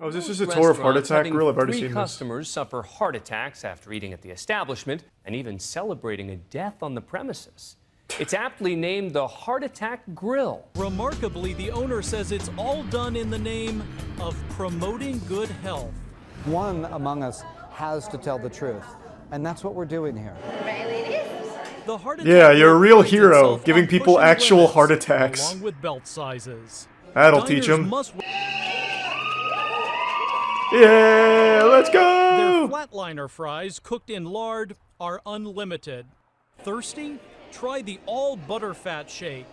Oh, is this just a tour of Heart Attack Grill? I've already seen this. Customers suffer heart attacks after eating at the establishment and even celebrating a death on the premises. It's aptly named the Heart Attack Grill. Remarkably, the owner says it's all done in the name of promoting good health. One among us has to tell the truth, and that's what we're doing here. The heart Yeah, attack you're a real prides hero, itself giving on people pushing actual limits, heart attacks. along with belt sizes. That'll teach Diners him. must- Yeah, let's Their go! flatliner fries, cooked in lard, are unlimited. Thirsty? Try the all butterfat shake.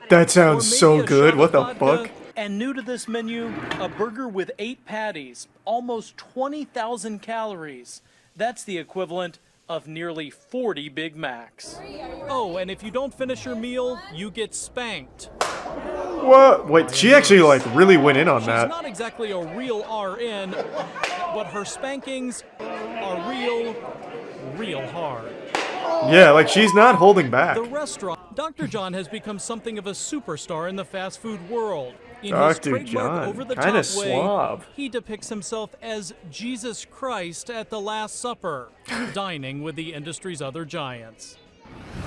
That Or sounds maybe so a good. shot What the of vodka. fuck? And new to this menu, a burger with 8 patties, almost 20,000 calories. That's the equivalent of nearly 40 Big Macs. Oh, and if you don't finish your meal, you get spanked. What? Wait, she actually like really went in on She's that. not exactly a real RN, but her spankings are real hard. Yeah, like she's not holding back. The restaurant, Dr. John has become something of a superstar in the fast food world. In his Dr. trademark John, over-the-top kinda way, suave. he depicts himself as Jesus Christ at the Last Supper, dining with the industry's other giants.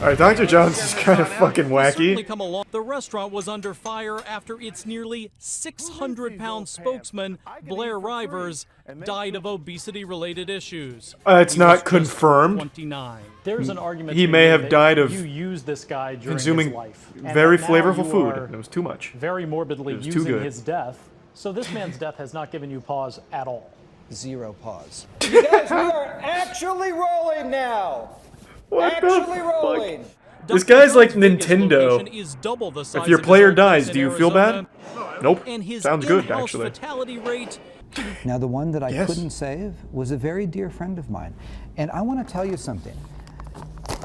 Alright, Dr. John's is kind of fucking Certainly wacky. come along. The restaurant was under fire after its nearly 600-pound spokesman, Blair Rivers, died of obesity-related issues. It's He not was just confirmed. 29. There's an argument He to be may made have that died of you used this guy during Consuming his life. And very that now flavorful you food. are And it was too much. very morbidly It was too using good. his death. So this man's death has not given you pause at all. Zero pause. You guys, we are actually rolling now. What Actually the rolling. fuck? This guy's like Dr. John's biggest Nintendo. location is double the size If your of his player old dies, place do in you feel bad? Arizona, Nope. and his Sounds good, in-house actually. fatality rate. Now, the one that I Yes. couldn't save was a very dear friend of mine. And I want to tell you something.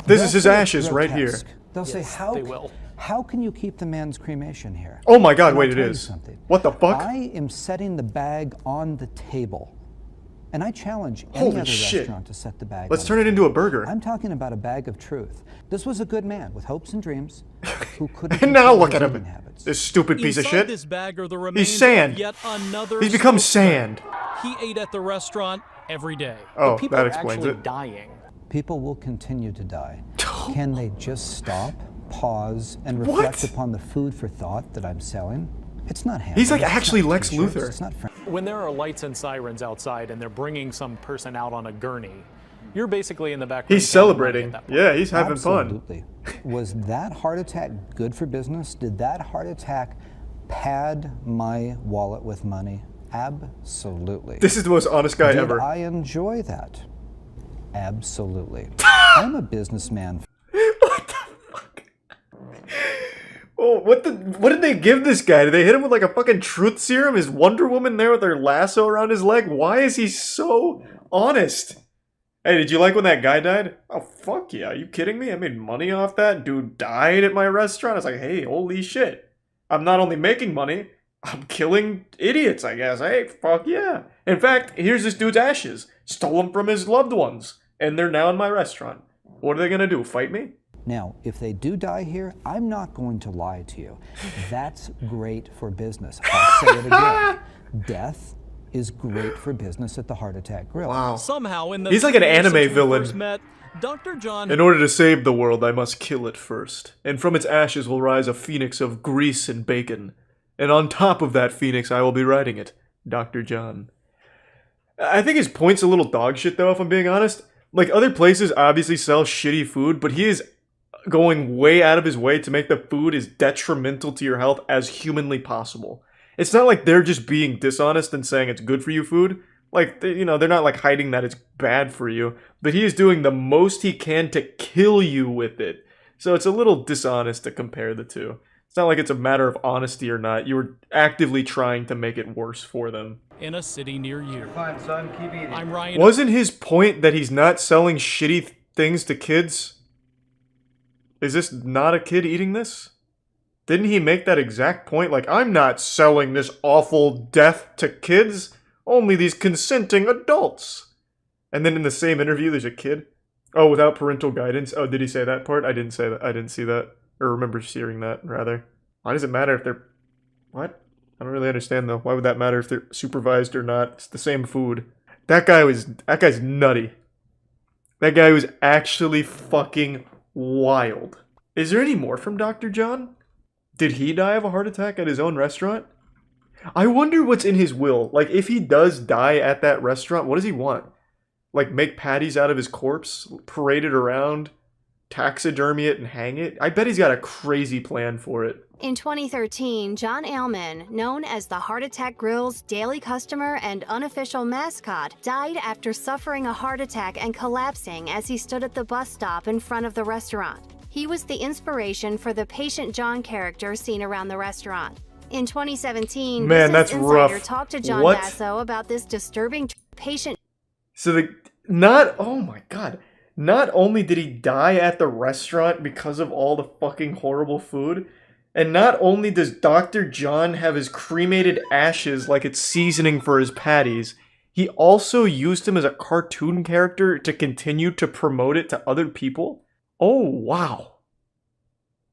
This They'll is his say it's ashes right here. grotesque. They'll say, they will. how can you keep the man's cremation here? Oh my god, And wait, I'll it tell you is. something. What the fuck? I am setting the bag on the table. And I challenge any Holy other shit. restaurant to set the bag Let's on turn the it into a burger. I'm talking about a bag of truth. This was a good man with hopes and dreams who couldn't And now control look his at him. eating habits. This stupid piece of Inside shit. this bag are the remains He's sand. of yet another He's become spokesman. sand. He ate at the restaurant every day. Oh, People that are explains actually it. dying. People will continue to die. Can they just stop, pause, and reflect What? upon the food for thought that I'm selling? It's not happening. He's like It's not actually Lex t-shirts, Luthor. It's not When there are lights and sirens outside and they're bringing some person out on a gurney, you're basically in the back room He's counting money celebrating. at that point. Yeah, he's having fun. Absolutely. Was that heart attack good for business? Did that heart attack pad my wallet with money? Absolutely. This is the most honest guy Did ever. I enjoy that? Absolutely. I'm a businessman. Oh, what did they give this guy? Did they hit him with like a fucking truth serum? Is Wonder Woman there with her lasso around his leg? Why is he so honest? Hey, did you like when that guy died? Oh, fuck yeah. Are you kidding me? I made money off that. Dude died at my restaurant. I was like, hey, holy shit. I'm not only making money, I'm killing idiots, I guess. Hey, fuck yeah. In fact, here's this dude's ashes. Stole them from his loved ones. And they're now in my restaurant. What are they gonna do, fight me? Now, if they do die here, I'm not going to lie to you. That's great for business. I'll say it again. Death is great for business at the Heart Attack Grill. Wow. Somehow, in the He's like an 3 years anime since we villain. first met, Dr. John In order to save the world, I must kill it first. And from its ashes will rise a phoenix of grease and bacon. And on top of that phoenix, I will be riding it. Dr. John. I think his point's a little dog shit, though, if I'm being honest. Like, other places obviously sell shitty food, but he is going way out of his way to make the food as detrimental to your health as humanly possible. It's not like they're just being dishonest and saying it's good for you food. Like, they're not like hiding that it's bad for you. But he is doing the most he can to kill you with it. So it's a little dishonest to compare the two. It's not like it's a matter of honesty or not. You were actively trying to make it worse for them. in a city near you. Fine, son, keep eating. I'm Ryan. Wasn't his point that he's not selling shitty things to kids? Is this not a kid eating this? Didn't he make that exact point? Like, I'm not selling this awful death to kids, only these consenting adults. And then in the same interview, there's a kid. Oh, without parental guidance. Oh, did he say that part? I didn't say that. I didn't see that. Or remember hearing that, rather. Why does it matter if they're... What? I don't really understand though. Why would that matter if they're supervised or not? It's the same food. That guy's nutty. That guy was actually fucking wild. Is there any more from Dr. John? Did he die of a heart attack at his own restaurant? I wonder what's in his will. Like, if he does die at that restaurant, what does he want? Like, make patties out of his corpse? Parade it around? Taxidermy it and hang it? I bet he's got a crazy plan for it. In 2013, John Ailman, known as the Heart Attack Grill's daily customer and unofficial mascot, died after suffering a heart attack and collapsing as he stood at the bus stop in front of the restaurant. He was the inspiration for the Patient John character seen around the restaurant. In 2017, Man, Business that's Insider rough. talked to John What? Basso about this disturbing patient. So oh my god. Not only did he die at the restaurant because of all the fucking horrible food, and not only does Dr. John have his cremated ashes like it's seasoning for his patties, he also used him as a cartoon character to continue to promote it to other people? Oh, wow.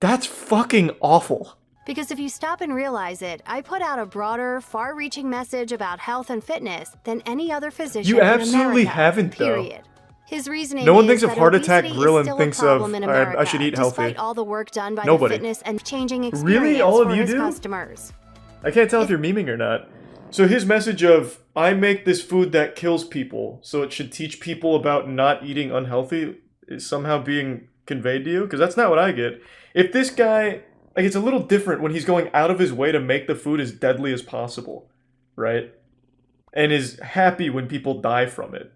That's fucking awful. Because if you stop and realize it, I put out a broader, far-reaching message about health and fitness than any other physician You in absolutely America, haven't, though. period. His reasoning No one is thinks of that Heart Attack obesity Grill is and still a thinks of, problem in America, I should eat healthy. despite all the work done by Nobody. the fitness and changing experience Really? All of for you his do? customers. I can't tell if you're memeing or not. So his message of, I make this food that kills people, so it should teach people about not eating unhealthy, is somehow being conveyed to you? Because that's not what I get. If this guy, like, it's a little different when he's going out of his way to make the food as deadly as possible, right? And is happy when people die from it.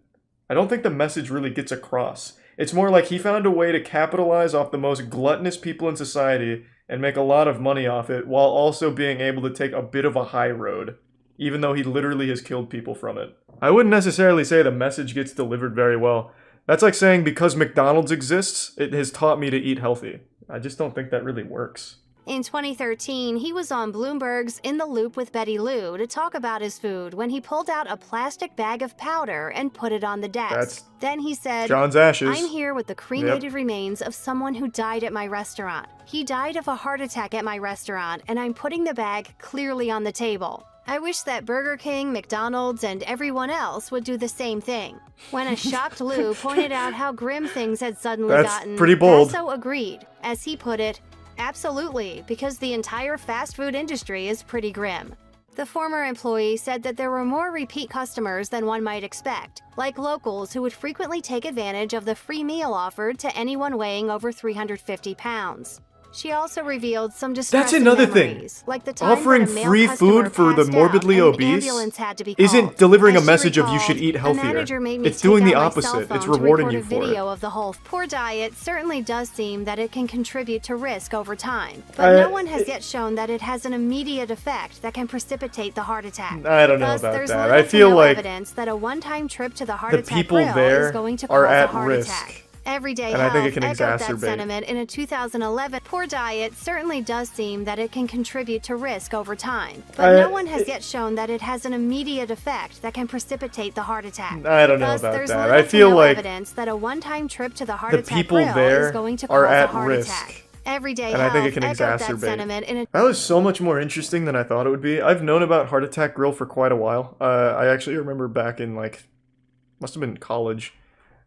I don't think the message really gets across. It's more like he found a way to capitalize off the most gluttonous people in society and make a lot of money off it, while also being able to take a bit of a high road, even though he literally has killed people from it. I wouldn't necessarily say the message gets delivered very well. That's like saying because McDonald's exists, it has taught me to eat healthy. I just don't think that really works. In 2013, he was on Bloomberg's In the Loop with Betty Lou to talk about his food when he pulled out a plastic bag of powder and put it on the desk. That's Then he said, John's ashes. I'm here with the cremated remains of someone who died at my restaurant. He died of a heart attack at my restaurant, and I'm putting the bag clearly on the table. I wish that Burger King, McDonald's, and everyone else would do the same thing. When a shocked Lou pointed out how grim things had suddenly That's gotten, pretty bold. Basso agreed. As he put it, absolutely, because the entire fast food industry is pretty grim. The former employee said that there were more repeat customers than one might expect, like locals who would frequently take advantage of the free meal offered to anyone weighing over 350 pounds. She also revealed some distressing another thing. memories, like the time Offering that a male free customer food for the passed morbidly out and obese an ambulance had to be isn't called. delivering As a she message of you should recalled, eat the healthier. manager made me It's take doing the out my cell opposite. phone It's to rewarding record you a for video it. of the whole poor diet certainly does seem that it can contribute to risk over time, but no one has yet shown that it has an immediate effect that can precipitate the heart attack. I don't know Thus, about there's that. little I to feel no like evidence that a one-time trip to the heart the attack people grill there is going to are cause a at heart risk. attack. Everyday And I think Health it can echoed that exacerbate. sentiment in a 2011. Poor diet certainly does seem that it can contribute to risk over time, but no one has yet shown that it has an immediate effect that can precipitate the heart attack. I don't know Thus, about there's that. little I feel to no like evidence that a one-time trip to the heart the attack people grill there is going to are cause at a heart risk. attack. Everyday And I Health think it can echoed that exacerbate. sentiment in a That was so much more interesting than I thought it would be. I've known about Heart Attack Grill for quite a while. I actually remember back in, must have been college,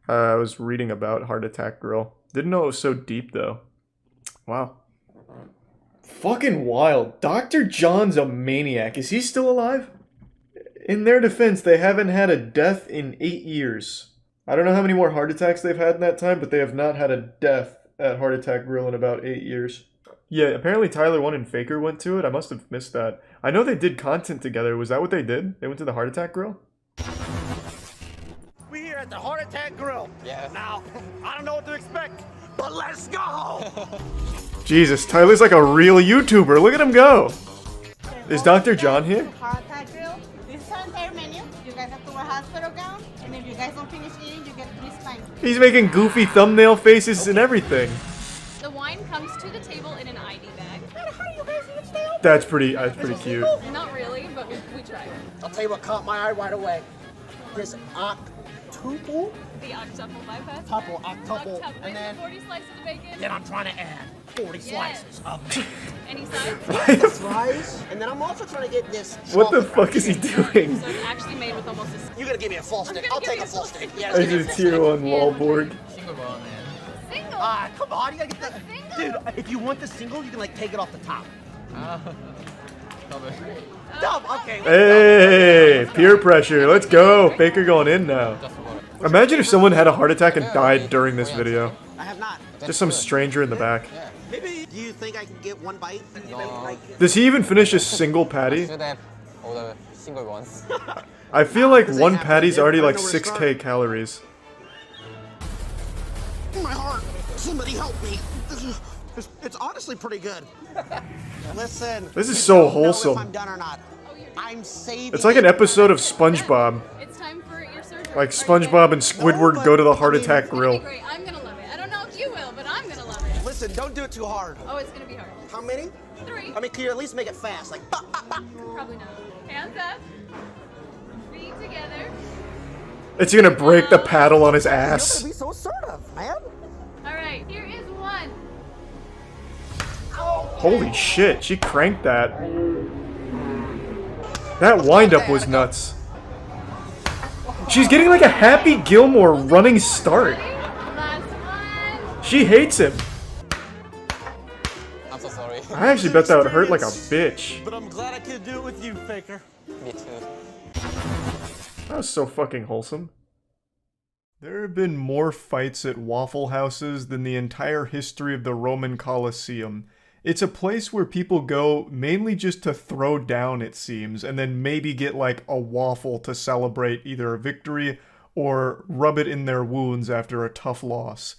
I was reading about Heart Attack Grill. Didn't know it was so deep, though. Wow. Fucking wild. Dr. John's a maniac. Is he still alive? In their defense, they haven't had a death in 8 years. I don't know how many more heart attacks they've had in that time, but they have not had a death at Heart Attack Grill in about 8 years. Yeah, apparently Tyler 1 and Faker went to it. I must have missed that. I know they did content together. Was that what they did? They went to the Heart Attack Grill? We here at the Heart Attack Grill. Yeah. Now, I don't know what to expect, but let's go. Jesus, Tyler's like a real YouTuber. Look at him go. Is Dr. John here? Heart Attack Grill. This is our entire menu. You guys have to wear hospital gown, and if you guys don't finish eating, you get 3 spines. He's making goofy thumbnail faces and everything. The wine comes to the table in an ID bag. How do you guys even stay open? That's pretty cute. Not really, but we tried. I'll tell you what caught my eye right away. This octuple? The octuple bypass. Octuple, and then 40 slices of bacon. I'm trying to add 40 slices of meat. Any sides? Fries, and then I'm also trying to get this. What the chocolate fuck is he doing? So it's actually made with almost a You're gonna give me a full steak. I'll take a full steak. Yeah, I did tier 1 Wallborg. single. come on, you gotta get the. Dude, if you want the single, you can like take it off the top. Dumb. Okay. Hey, peer pressure. Let's go. Faker going in now. Imagine if someone had a heart attack and died during this video. I have not. Just some stranger in the back. Maybe. Do you think I can get one bite? Does he even finish a single patty? should have all the single ones. I feel like one patty's already like 6k calories. My heart. Somebody help me. It's honestly pretty good. Listen. This is so I don't know wholesome. if I'm done or not. I'm saving. It's like an episode of SpongeBob. It's time for your surgery. Like SpongeBob and Squidward go to the heart attack It's grill. gonna be great. I'm gonna love it. I don't know if you will, but I'm gonna love it. Listen, don't do it too hard. Oh, it's gonna be hard. How many? 3. I mean, can you at least make it fast? Like, bah, bah, bah. Probably not. Hands up. Feet together. It's gonna break the paddle on his You're ass. gonna be so assertive, man. All right. Here is 1. Holy shit, she cranked that. That windup was nuts. She's getting like a Happy Gilmore running start. Last one. She hates him. I'm so sorry. I actually bet that would hurt like a bitch. But I'm glad I could do it with you, Faker. Me too. That was so fucking wholesome. There have been more fights at Waffle Houses than the entire history of the Roman Colosseum. It's a place where people go mainly just to throw down, it seems, and then maybe get like a waffle to celebrate either a victory or rub it in their wounds after a tough loss.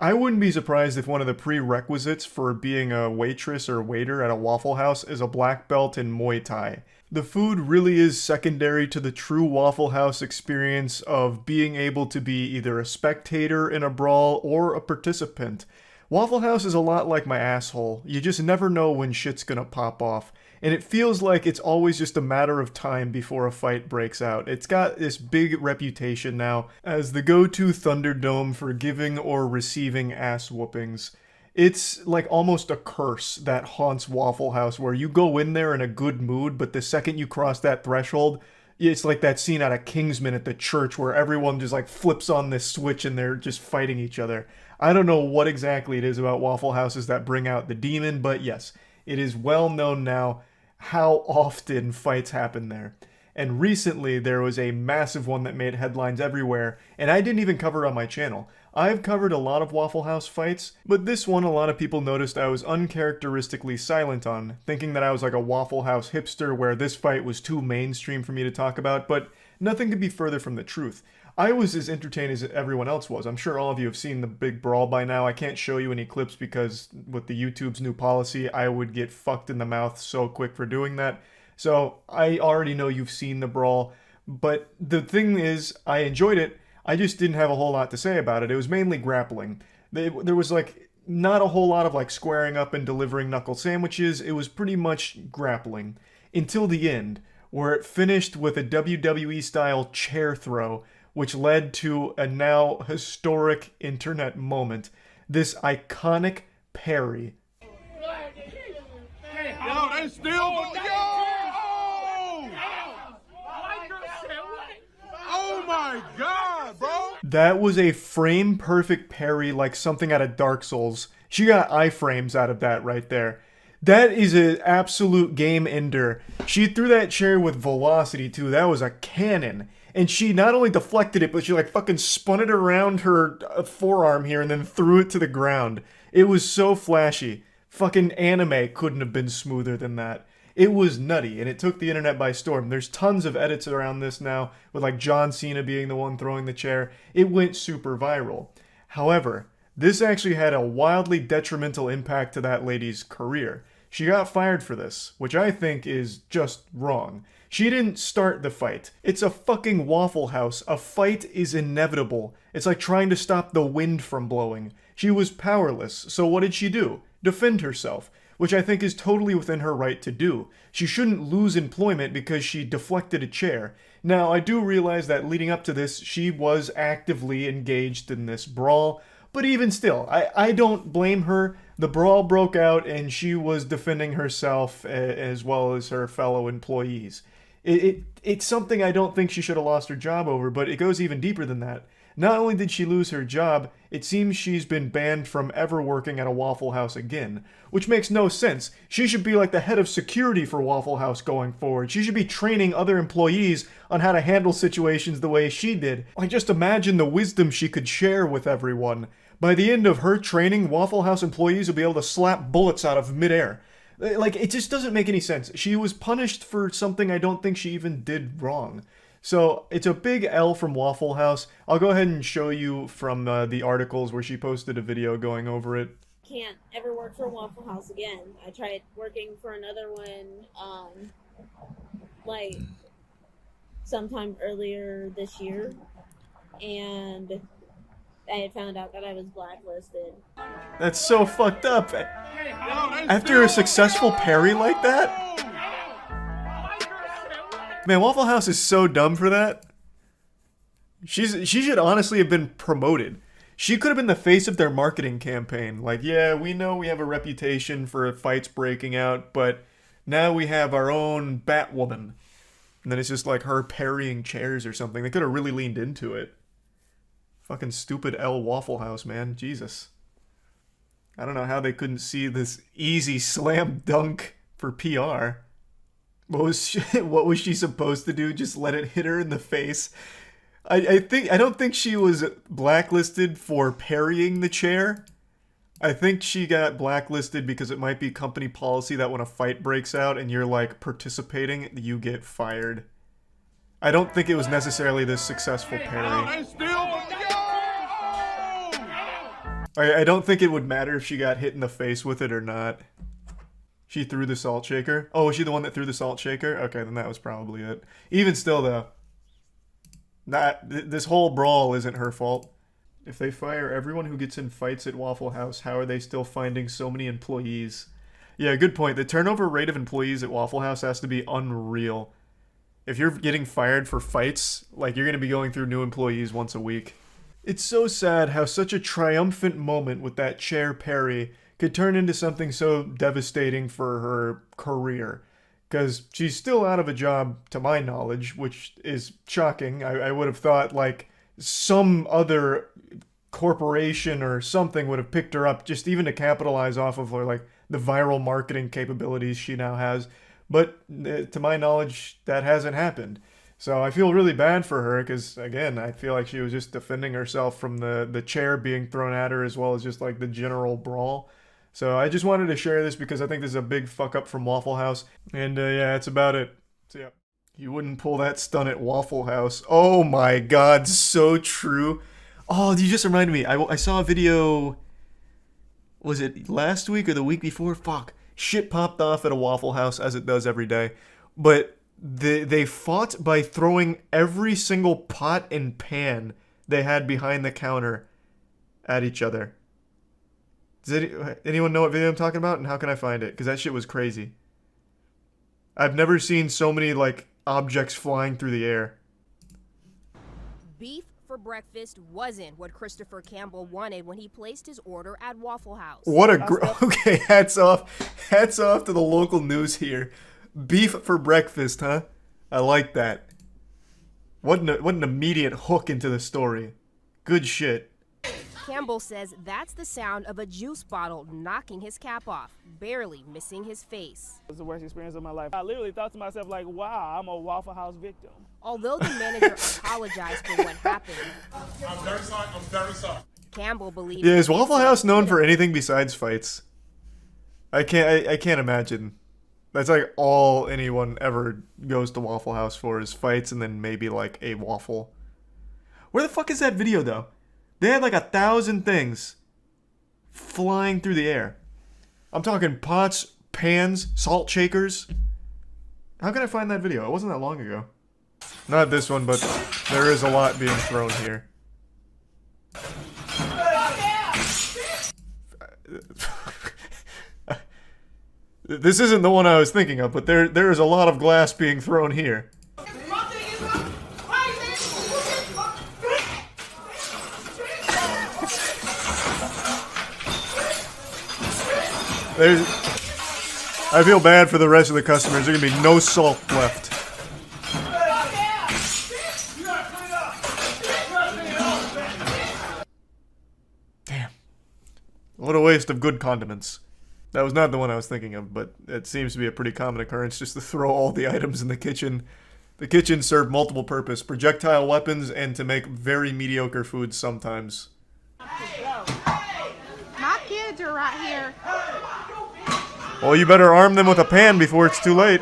I wouldn't be surprised if one of the prerequisites for being a waitress or waiter at a Waffle House is a black belt in Muay Thai. The food really is secondary to the true Waffle House experience of being able to be either a spectator in a brawl or a participant. Waffle House is a lot like my asshole. You just never know when shit's gonna pop off. And it feels like it's always just a matter of time before a fight breaks out. It's got this big reputation now as the go-to Thunderdome for giving or receiving ass whoopings. It's like almost a curse that haunts Waffle House, where you go in there in a good mood, but the second you cross that threshold, it's like that scene out of Kingsman at the church where everyone just like flips on this switch and they're just fighting each other. I don't know what exactly it is about Waffle Houses that bring out the demon, but yes, it is well known now how often fights happen there. And recently there was a massive one that made headlines everywhere, and I didn't even cover it on my channel. I've covered a lot of Waffle House fights, but this one a lot of people noticed I was uncharacteristically silent on, thinking that I was like a Waffle House hipster where this fight was too mainstream for me to talk about, but nothing could be further from the truth. I was as entertained as everyone else was. I'm sure all of you have seen the big brawl by now. I can't show you any clips because with the YouTube's new policy, I would get fucked in the mouth so quick for doing that. So I already know you've seen the brawl, but the thing is, I enjoyed it. I just didn't have a whole lot to say about it. It was mainly grappling. There was like not a whole lot of like squaring up and delivering knuckle sandwiches. It was pretty much grappling until the end, where it finished with a WWE style chair throw, which led to a now historic internet moment. This iconic parry. Yo, they still Oh my god, bro! That was a frame perfect parry like something out of Dark Souls. She got iframes out of that right there. That is an absolute game ender. She threw that chair with velocity too. That was a cannon. And she not only deflected it, but she like fucking spun it around her forearm here and then threw it to the ground. It was so flashy. Fucking anime couldn't have been smoother than that. It was nutty, and it took the internet by storm. There's tons of edits around this now, with like John Cena being the one throwing the chair. It went super viral. However, this actually had a wildly detrimental impact to that lady's career. She got fired for this, which I think is just wrong. She didn't start the fight. It's a fucking Waffle House. A fight is inevitable. It's like trying to stop the wind from blowing. She was powerless, so what did she do? Defend herself, which I think is totally within her right to do. She shouldn't lose employment because she deflected a chair. Now, I do realize that leading up to this, she was actively engaged in this brawl, but even still, I don't blame her. The brawl broke out and she was defending herself as well as her fellow employees. It's something I don't think she should have lost her job over, but it goes even deeper than that. Not only did she lose her job, it seems she's been banned from ever working at a Waffle House again, which makes no sense. She should be like the head of security for Waffle House going forward. She should be training other employees on how to handle situations the way she did. Like, just imagine the wisdom she could share with everyone. By the end of her training, Waffle House employees will be able to slap bullets out of midair. Like, it just doesn't make any sense. She was punished for something I don't think she even did wrong. So, it's a big L from Waffle House. I'll go ahead and show you from the articles where she posted a video going over it. Can't ever work for Waffle House again. I tried working for another one, like, sometime earlier this year, and I had found out that I was blacklisted. That's so fucked up. After a successful parry like that? Man, Waffle House is so dumb for that. She should honestly have been promoted. She could have been the face of their marketing campaign. Like, yeah, we know we have a reputation for fights breaking out, but now we have our own Batwoman. And then it's just like her parrying chairs or something. They could have really leaned into it. Fucking stupid L Waffle House, man. Jesus. I don't know how they couldn't see this easy slam dunk for PR. What was she supposed to do? Just let it hit her in the face? I don't think she was blacklisted for parrying the chair. I think she got blacklisted because it might be company policy that when a fight breaks out and you're like participating, you get fired. I don't think it was necessarily this successful parry. I don't think it would matter if she got hit in the face with it or not. She threw the salt shaker? Oh, was she the one that threw the salt shaker? Okay, then that was probably it. Even still, though, this whole brawl isn't her fault. If they fire everyone who gets in fights at Waffle House, how are they still finding so many employees? Yeah, good point. The turnover rate of employees at Waffle House has to be unreal. If you're getting fired for fights, like, you're going to be going through new employees once a week. It's so sad how such a triumphant moment with that chair parry could turn into something so devastating for her career. Because she's still out of a job, to my knowledge, which is shocking. I would have thought, like, some other corporation or something would have picked her up just even to capitalize off of her, like, the viral marketing capabilities she now has. But to my knowledge, that hasn't happened. So I feel really bad for her because, again, I feel like she was just defending herself from the chair being thrown at her as well as just, like, the general brawl. So I just wanted to share this because I think this is a big fuck up from Waffle House. And yeah, that's about it. So yeah, you wouldn't pull that stunt at Waffle House. Oh my god, so true. Oh, you just reminded me. I saw a video, was it last week or the week before? Fuck. Shit popped off at a Waffle House as it does every day. But they fought by throwing every single pot and pan they had behind the counter at each other. Does anyone know what video I'm talking about, and how can I find it? Because that shit was crazy. I've never seen so many, like, objects flying through the air. Beef for breakfast wasn't what Christopher Campbell wanted when he placed his order at Waffle House. What a okay, hats off to the local news here. Beef for breakfast, huh? I like that. What an immediate hook into the story. Good shit. Campbell says that's the sound of a juice bottle knocking his cap off, barely missing his face. It was the worst experience of my life. I literally thought to myself, like, wow, I'm a Waffle House victim. Although the manager apologized for what happened, I'm very sorry. Campbell believes. Yeah, is Waffle House known for anything besides fights? I can't imagine. That's like all anyone ever goes to Waffle House for is fights and then maybe like a waffle. Where the fuck is that video though? They had like 1,000 things flying through the air. I'm talking pots, pans, salt shakers. How can I find that video? It wasn't that long ago. Not this one, but there is a lot being thrown here. This isn't the one I was thinking of, but there is a lot of glass being thrown here. There's... I feel bad for the rest of the customers. There's gonna be no salt left. Damn. What a waste of good condiments. That was not the one I was thinking of, but it seems to be a pretty common occurrence just to throw all the items in the kitchen. The kitchen served multiple purpose, projectile weapons, and to make very mediocre food sometimes. My kids are right here. Well, you better arm them with a pan before it's too late.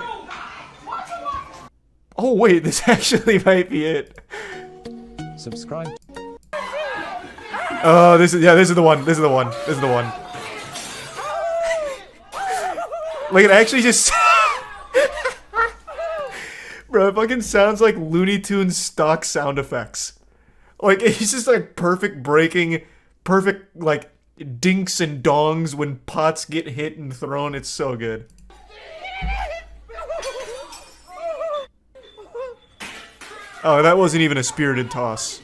Oh wait, this actually might be it. Subscribe. Oh, this is the one. This is the one. This is the one. Like, it actually just... Bro, it fucking sounds like Looney Tunes stock sound effects. Like, it's just like perfect breaking, perfect, like, dinks and dongs when pots get hit and thrown. It's so good. Oh, that wasn't even a spirited toss.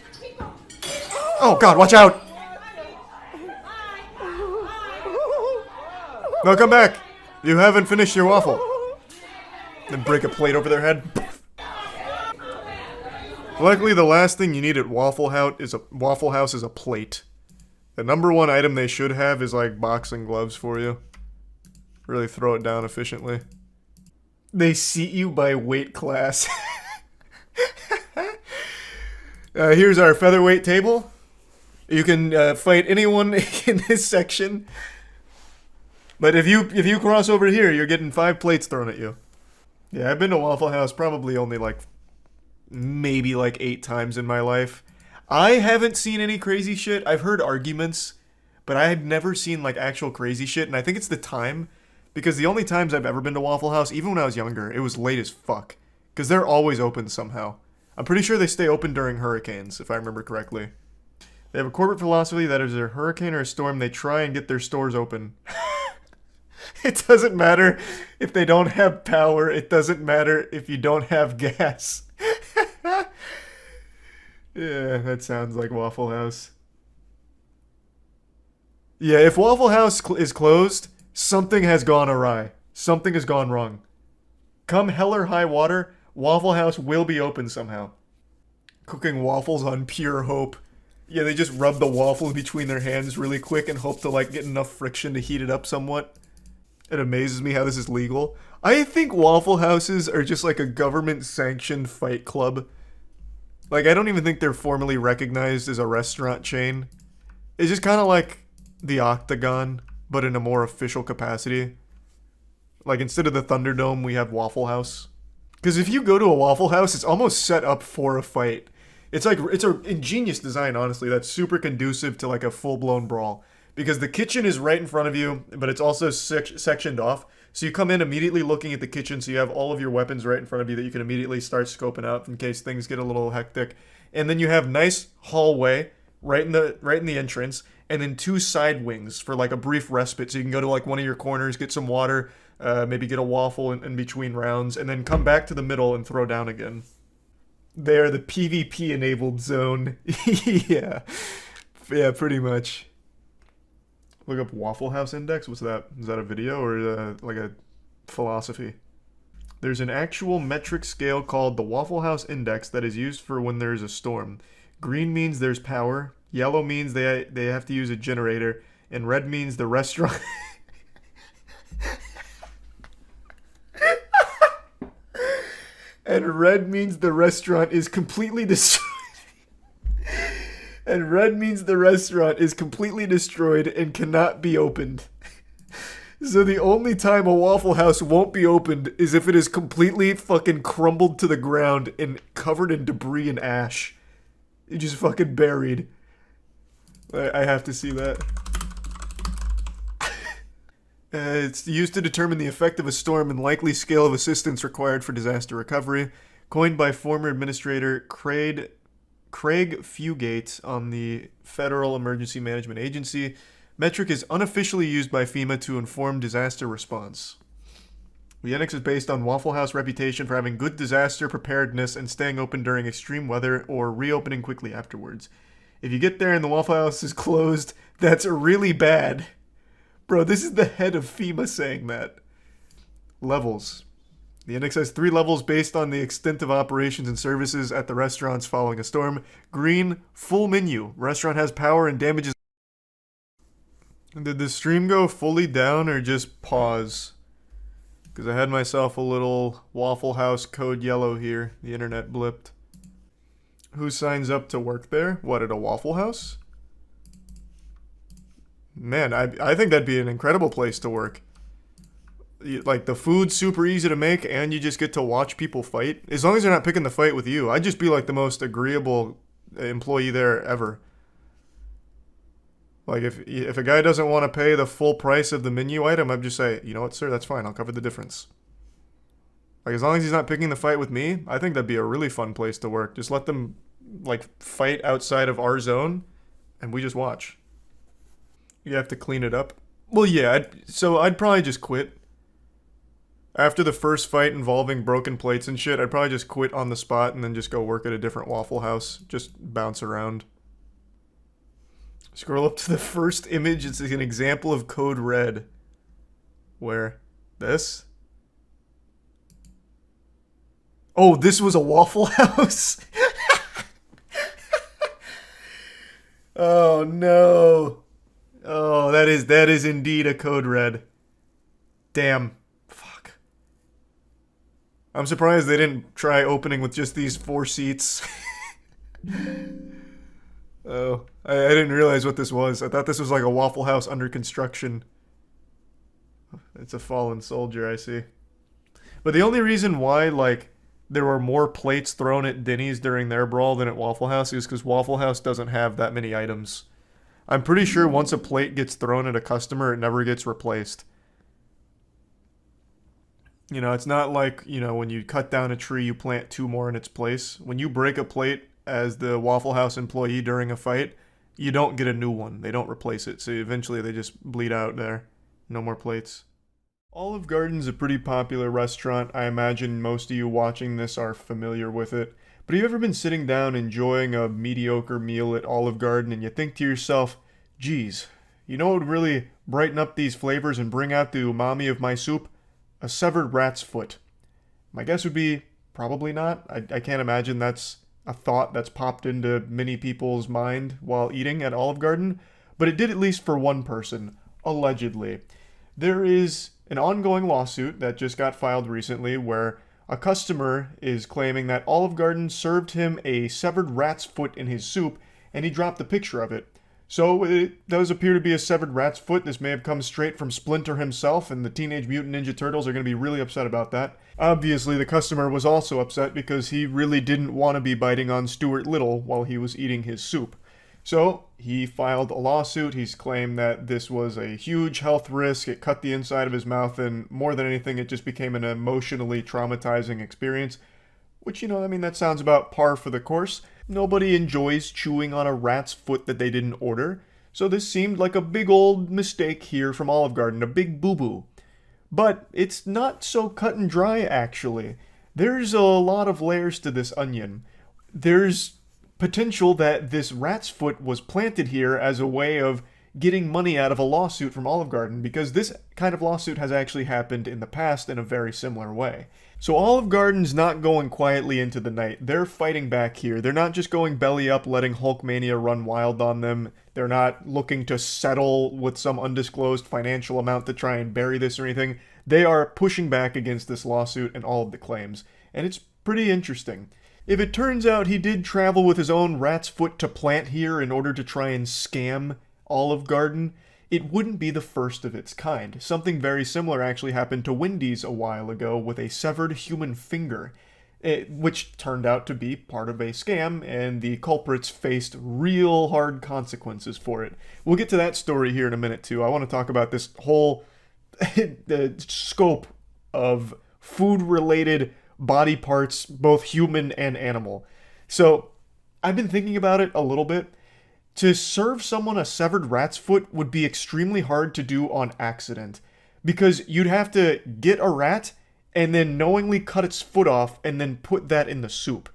Oh god, watch out! No, come back! You haven't finished your waffle. Then break a plate over their head. Luckily, the last thing you need at Waffle House is a plate. The #1 item they should have is like boxing gloves for you. Really throw it down efficiently. They seat you by weight class. Here's our featherweight table. You can fight anyone in this section. But if you cross over here, you're getting 5 plates thrown at you. Yeah, I've been to Waffle House probably only like maybe like 8 times in my life. I haven't seen any crazy shit. I've heard arguments, but I have never seen like actual crazy shit, and I think it's the time, because the only times I've ever been to Waffle House, even when I was younger, it was late as fuck. Because they're always open somehow. I'm pretty sure they stay open during hurricanes, if I remember correctly. They have a corporate philosophy that if there's a hurricane or a storm, they try and get their stores open. It doesn't matter if they don't have power. It doesn't matter if you don't have gas. Yeah, that sounds like Waffle House. Yeah, if Waffle House is closed, something has gone awry. Something has gone wrong. Come hell or high water, Waffle House will be open somehow. Cooking waffles on pure hope. Yeah, they just rub the waffle between their hands really quick and hope to like get enough friction to heat it up somewhat. It amazes me how this is legal. I think Waffle Houses are just like a government-sanctioned fight club. Like, I don't even think they're formally recognized as a restaurant chain. It's just kind of like the Octagon, but in a more official capacity. Like, instead of the Thunderdome, we have Waffle House. Because if you go to a Waffle House, it's almost set up for a fight. It's like, it's an ingenious design, honestly, that's super conducive to like a full-blown brawl. Because the kitchen is right in front of you, but it's also sectioned off. So you come in immediately looking at the kitchen, so you have all of your weapons right in front of you that you can immediately start scoping out in case things get a little hectic. And then you have nice hallway right in the entrance, and then 2 side wings for like a brief respite. So you can go to like one of your corners, get some water, maybe get a waffle in between rounds, and then come back to the middle and throw down again. They're the PvP enabled zone. Yeah, pretty much. Look up Waffle House Index. What's that? Is that a video or like a philosophy? There's an actual metric scale called the Waffle House Index that is used for when there's a storm. Green means there's power. Yellow means they have to use a generator. And red means the restaurant... And red means the restaurant is completely destroyed. And red means the restaurant is completely destroyed and cannot be opened. So the only time a Waffle House won't be opened is if it is completely fucking crumbled to the ground and covered in debris and ash. It just fucking buried. I have to see that. It's used to determine the effect of a storm and likely scale of assistance required for disaster recovery. Coined by former administrator Craig Fugate on the Federal Emergency Management Agency, metric is unofficially used by FEMA to inform disaster response. The index is based on Waffle House reputation for having good disaster preparedness and staying open during extreme weather or reopening quickly afterwards. If you get there and the Waffle House is closed, that's really bad. Bro, this is the head of FEMA saying that. Levels. The index has 3 levels based on the extent of operations and services at the restaurants following a storm. Green, full menu. Restaurant has power and damages. Did the stream go fully down or just pause? Because I had myself a little Waffle House code yellow here. The internet blipped. Who signs up to work there? What, at a Waffle House? Man, I think that'd be an incredible place to work. Like, the food's super easy to make, and you just get to watch people fight. As long as they're not picking the fight with you, I'd just be like the most agreeable employee there ever. Like, if a guy doesn't want to pay the full price of the menu item, I'd just say, you know what, sir, that's fine, I'll cover the difference. Like, as long as he's not picking the fight with me, I think that'd be a really fun place to work. Just let them, like, fight outside of our zone, and we just watch. You have to clean it up. Well, yeah, so I'd probably just quit. After the first fight involving broken plates and shit, I'd probably just quit on the spot and then just go work at a different Waffle House. Just bounce around. Scroll up to the first image. It's an example of Code Red. Where? This? Oh, this was a Waffle House? Oh, no. Oh, that is indeed a Code Red. Damn. Fuck. I'm surprised they didn't try opening with just these 4 seats. Oh, I didn't realize what this was. I thought this was like a Waffle House under construction. It's a fallen soldier, I see. But the only reason why, like, there were more plates thrown at Denny's during their brawl than at Waffle House is because Waffle House doesn't have that many items. I'm pretty sure once a plate gets thrown at a customer, it never gets replaced. You know, it's not like, you know, when you cut down a tree, you plant 2 more in its place. When you break a plate as the Waffle House employee during a fight, you don't get a new one. They don't replace it. So eventually they just bleed out there. No more plates. Olive Garden's a pretty popular restaurant. I imagine most of you watching this are familiar with it. But have you ever been sitting down enjoying a mediocre meal at Olive Garden and you think to yourself, geez, you know what would really brighten up these flavors and bring out the umami of my soup? A severed rat's foot. My guess would be probably not. I can't imagine that's a thought that's popped into many people's mind while eating at Olive Garden. But it did at least for one person, allegedly. There is an ongoing lawsuit that just got filed recently where a customer is claiming that Olive Garden served him a severed rat's foot in his soup, and he dropped a picture of it. So it does appear to be a severed rat's foot. This may have come straight from Splinter himself, and the Teenage Mutant Ninja Turtles are going to be really upset about that. Obviously, the customer was also upset because he really didn't want to be biting on Stuart Little while he was eating his soup. So he filed a lawsuit. He's claimed that this was a huge health risk. It cut the inside of his mouth, and more than anything, it just became an emotionally traumatizing experience. Which, you know, I mean, that sounds about par for the course. Nobody enjoys chewing on a rat's foot that they didn't order. So this seemed like a big old mistake here from Olive Garden, a big boo-boo. But it's not so cut and dry, actually. There's a lot of layers to this onion. There's potential that this rat's foot was planted here as a way of getting money out of a lawsuit from Olive Garden, because this kind of lawsuit has actually happened in the past in a very similar way. So Olive Garden's not going quietly into the night. They're fighting back here. They're not just going belly up, letting Hulkmania run wild on them. They're not looking to settle with some undisclosed financial amount to try and bury this or anything. They are pushing back against this lawsuit and all of the claims. And it's pretty interesting. If it turns out he did travel with his own rat's foot to plant here in order to try and scam Olive Garden, it wouldn't be the first of its kind. Something very similar actually happened to Wendy's a while ago with a severed human finger, which turned out to be part of a scam, and the culprits faced real hard consequences for it. We'll get to that story here in a minute too. I want to talk about this whole the scope of food-related body parts, both human and animal. So I've been thinking about it a little bit. To serve someone a severed rat's foot would be extremely hard to do on accident, because you'd have to get a rat and then knowingly cut its foot off and then put that in the soup.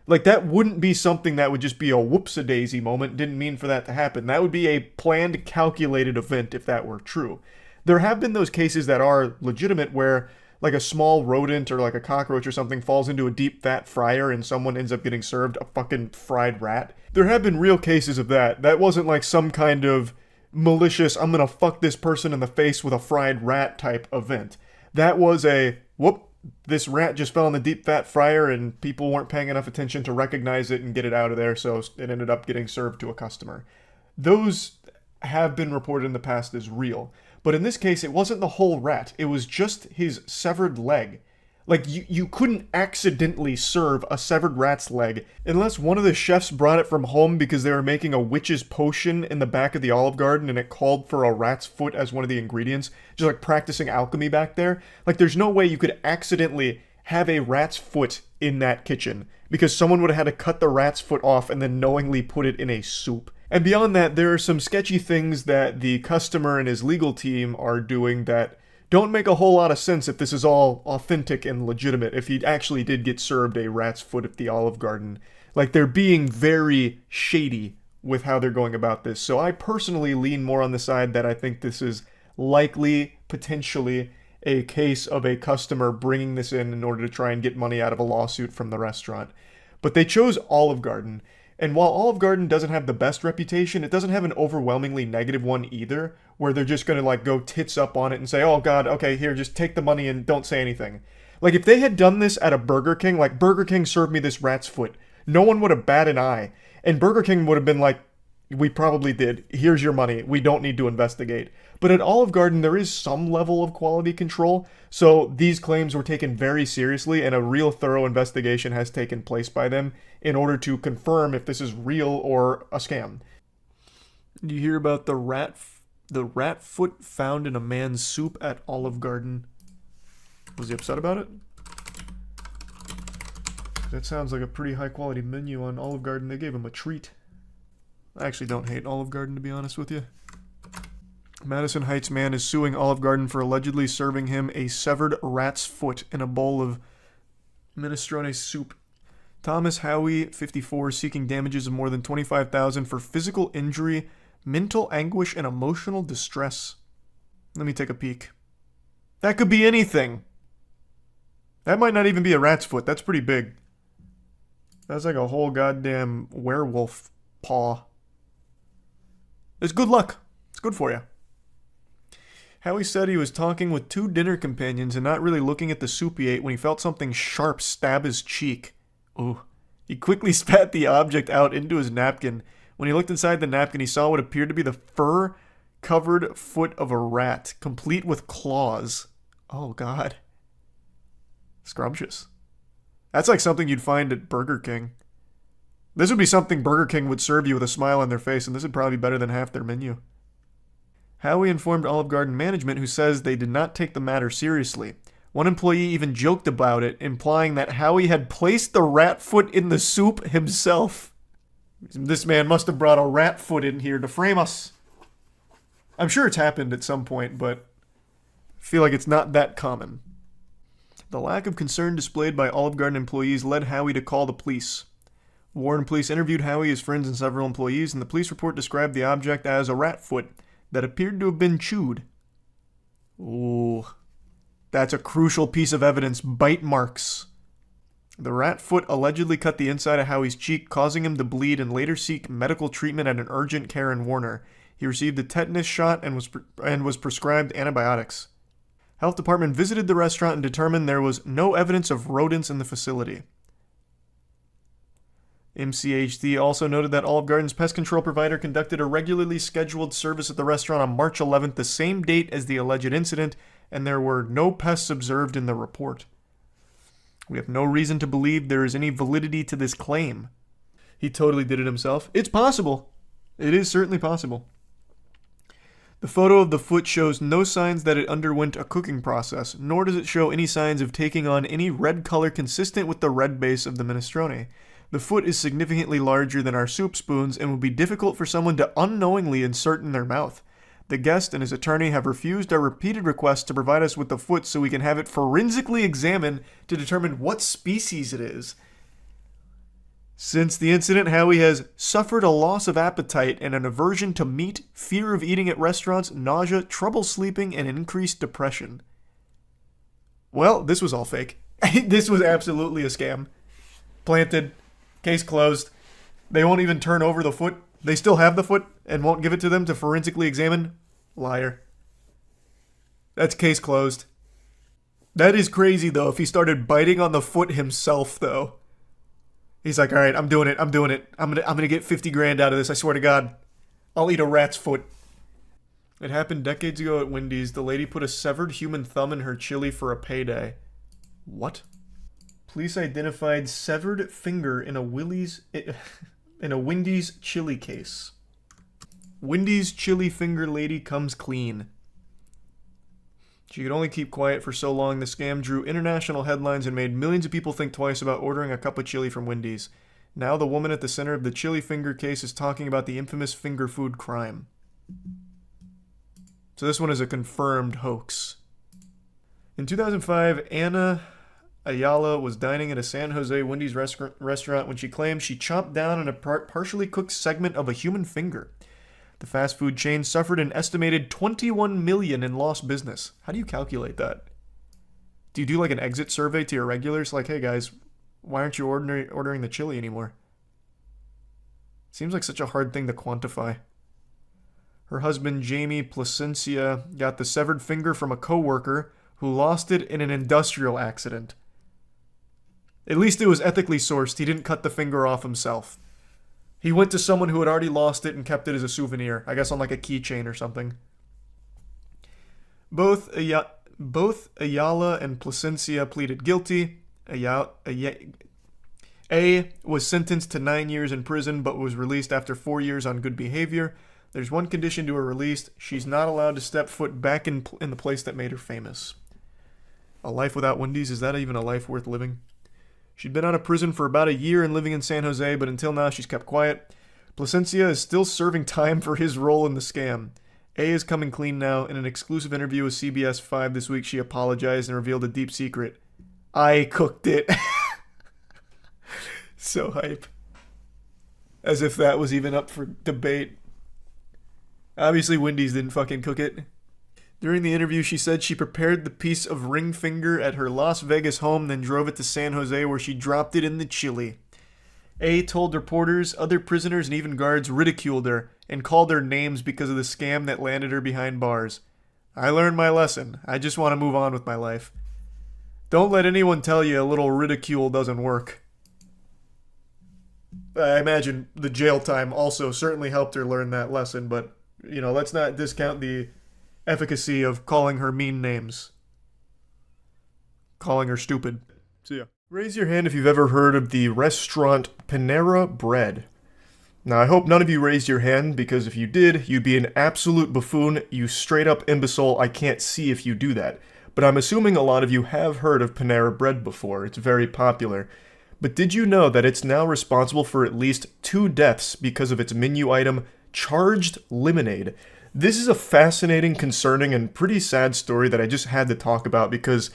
Like, that wouldn't be something that would just be a whoops-a-daisy moment, didn't mean for that to happen. That would be a planned, calculated event if that were true. There have been those cases that are legitimate where like a small rodent or like a cockroach or something falls into a deep fat fryer and someone ends up getting served a fucking fried rat. There have been real cases of that. That wasn't like some kind of malicious, I'm gonna fuck this person in the face with a fried rat type event. That was a, whoop, this rat just fell in the deep fat fryer and people weren't paying enough attention to recognize it and get it out of there, so it ended up getting served to a customer. Those have been reported in the past as real. But in this case, it wasn't the whole rat. It was just his severed leg. Like, you couldn't accidentally serve a severed rat's leg unless one of the chefs brought it from home because they were making a witch's potion in the back of the Olive Garden and it called for a rat's foot as one of the ingredients. Just like practicing alchemy back there. Like, there's no way you could accidentally have a rat's foot in that kitchen because someone would have had to cut the rat's foot off and then knowingly put it in a soup. And beyond that, there are some sketchy things that the customer and his legal team are doing that don't make a whole lot of sense if this is all authentic and legitimate, if he actually did get served a rat's foot at the Olive Garden. Like, they're being very shady with how they're going about this. So I personally lean more on the side that I think this is likely, potentially, a case of a customer bringing this in order to try and get money out of a lawsuit from the restaurant. But they chose Olive Garden. And while Olive Garden doesn't have the best reputation, it doesn't have an overwhelmingly negative one either, where they're just going to like go tits up on it and say, oh god, okay, here, just take the money and don't say anything. Like, if they had done this at a Burger King, like, Burger King served me this rat's foot, no one would have batted an eye. And Burger King would have been like, we probably did. Here's your money. We don't need to investigate. But at Olive Garden, there is some level of quality control, so these claims were taken very seriously, and a real thorough investigation has taken place by them in order to confirm if this is real or a scam. Do you hear about the rat foot found in a man's soup at Olive Garden? Was he upset about it? That sounds like a pretty high quality menu on Olive Garden. They gave him a treat. I actually don't hate Olive Garden, to be honest with you. Madison Heights man is suing Olive Garden for allegedly serving him a severed rat's foot in a bowl of minestrone soup. Thomas Howie, 54, seeking damages of more than $25,000 for physical injury, mental anguish, and emotional distress. Let me take a peek. That could be anything. That might not even be a rat's foot. That's pretty big. That's like a whole goddamn werewolf paw. It's good luck. It's good for you. Howie said he was talking with two dinner companions and not really looking at the soup he ate when he felt something sharp stab his cheek. Ooh. He quickly spat the object out into his napkin. When he looked inside the napkin, he saw what appeared to be the fur-covered foot of a rat, complete with claws. Oh, God. Scrumptious. That's like something you'd find at Burger King. This would be something Burger King would serve you with a smile on their face, and this would probably be better than half their menu. Howie informed Olive Garden management, who says they did not take the matter seriously. One employee even joked about it, implying that Howie had placed the rat foot in the soup himself. This man must have brought a rat foot in here to frame us. I'm sure it's happened at some point, but I feel like it's not that common. The lack of concern displayed by Olive Garden employees led Howie to call the police. Warren police interviewed Howie, his friends, and several employees, and the police report described the object as a rat foot that appeared to have been chewed. Ooh. That's a crucial piece of evidence. Bite marks. The rat foot allegedly cut the inside of Howie's cheek, causing him to bleed and later seek medical treatment at an urgent care in Warner. He received a tetanus shot and was prescribed antibiotics. Health department visited the restaurant and determined there was no evidence of rodents in the facility. MCHD also noted that Olive Garden's pest control provider conducted a regularly scheduled service at the restaurant on March 11th, the same date as the alleged incident, and there were no pests observed in the report. We have no reason to believe there is any validity to this claim. He totally did it himself. It's possible. It is certainly possible. The photo of the foot shows no signs that it underwent a cooking process, nor does it show any signs of taking on any red color consistent with the red base of the minestrone. The foot is significantly larger than our soup spoons and would be difficult for someone to unknowingly insert in their mouth. The guest and his attorney have refused our repeated requests to provide us with the foot so we can have it forensically examined to determine what species it is. Since the incident, Howie has suffered a loss of appetite and an aversion to meat, fear of eating at restaurants, nausea, trouble sleeping, and increased depression. Well, this was all fake. This was absolutely a scam. Planted. Case closed. They won't even turn over the foot. They still have the foot and won't give it to them to forensically examine. Liar. That's case closed. That is crazy, though, if he started biting on the foot himself, though. He's like, all right, I'm doing it. I'm gonna get 50 grand out of this. I swear to God. I'll eat a rat's foot. It happened decades ago at Wendy's. The lady put a severed human thumb in her chili for a payday. What? Police identified severed finger in a Wendy's chili case. Wendy's chili finger lady comes clean. She could only keep quiet for so long. The scam drew international headlines and made millions of people think twice about ordering a cup of chili from Wendy's. Now the woman at the center of the chili finger case is talking about the infamous finger food crime. So this one is a confirmed hoax. In 2005, Anna Ayala was dining at a San Jose Wendy's restaurant when she claimed she chomped down on a partially cooked segment of a human finger. The fast food chain suffered an estimated $21 million in lost business. How do you calculate that? Do you do like an exit survey to your regulars? Like, hey guys, why aren't you ordering the chili anymore? Seems like such a hard thing to quantify. Her husband, Jamie Placencia, got the severed finger from a coworker who lost it in an industrial accident. At least it was ethically sourced. He didn't cut the finger off himself. He went to someone who had already lost it and kept it as a souvenir. I guess on like a keychain or something. Both Ayala and Placencia pleaded guilty. A was sentenced to 9 years in prison but was released after 4 years on good behavior. There's one condition to her release. She's not allowed to step foot back in the place that made her famous. A life without Wendy's? Is that even a life worth living? She'd been out of prison for about a year and living in San Jose, but until now she's kept quiet. Placencia is still serving time for his role in the scam. A is coming clean now. In an exclusive interview with CBS 5 this week, she apologized and revealed a deep secret. I cooked it. So hype. As if that was even up for debate. Obviously, Wendy's didn't fucking cook it. During the interview, she said she prepared the piece of ring finger at her Las Vegas home, then drove it to San Jose where she dropped it in the chili. A told reporters, other prisoners, and even guards ridiculed her and called her names because of the scam that landed her behind bars. I learned my lesson. I just want to move on with my life. Don't let anyone tell you a little ridicule doesn't work. I imagine the jail time also certainly helped her learn that lesson, but, you know, let's not discount the efficacy of calling her mean names. Calling her stupid. See ya. Raise your hand if you've ever heard of the restaurant Panera Bread. Now, I hope none of you raised your hand, because if you did, you'd be an absolute buffoon, you straight up imbecile. I can't see if you do that. But I'm assuming a lot of you have heard of Panera Bread before. It's very popular. But did you know that it's now responsible for at least 2 deaths because of its menu item, charged lemonade? This is a fascinating, concerning, and pretty sad story that I just had to talk about because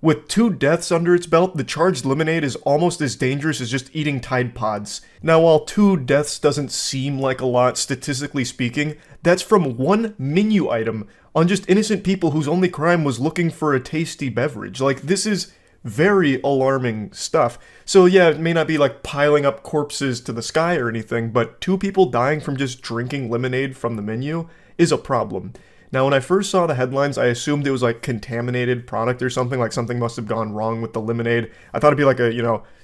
with 2 deaths under its belt, the charged lemonade is almost as dangerous as just eating Tide Pods. Now, while 2 deaths doesn't seem like a lot, statistically speaking, that's from one menu item on just innocent people whose only crime was looking for a tasty beverage. Like, this is very alarming stuff. So yeah, it may not be like piling up corpses to the sky or anything, but 2 people dying from just drinking lemonade from the menu is a problem. Now, when I first saw the headlines, I assumed it was like contaminated product or something, like something must have gone wrong with the lemonade. I thought it'd be like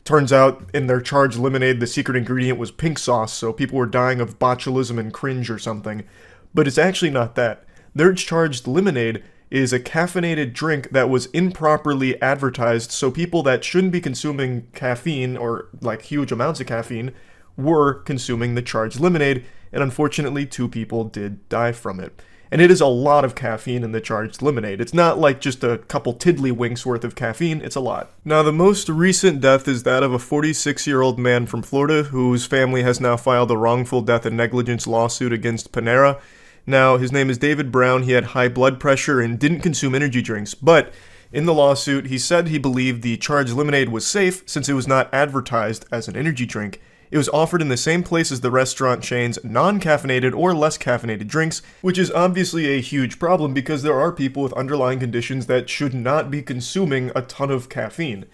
turns out in their charged lemonade, the secret ingredient was pink sauce, so people were dying of botulism and cringe or something. But it's actually not that. Their charged lemonade is a caffeinated drink that was improperly advertised, so people that shouldn't be consuming caffeine or like huge amounts of caffeine were consuming the charged lemonade, and unfortunately 2 people did die from it. And it is a lot of caffeine in the charged lemonade. It's not like just a couple tiddlywinks worth of caffeine, it's a lot. Now, the most recent death is that of a 46-year-old man from Florida whose family has now filed a wrongful death and negligence lawsuit against Panera. Now, his name is David Brown. He had high blood pressure and didn't consume energy drinks, but in the lawsuit, he said he believed the charged lemonade was safe since it was not advertised as an energy drink. It was offered in the same place as the restaurant chain's non-caffeinated or less caffeinated drinks, which is obviously a huge problem because there are people with underlying conditions that should not be consuming a ton of caffeine.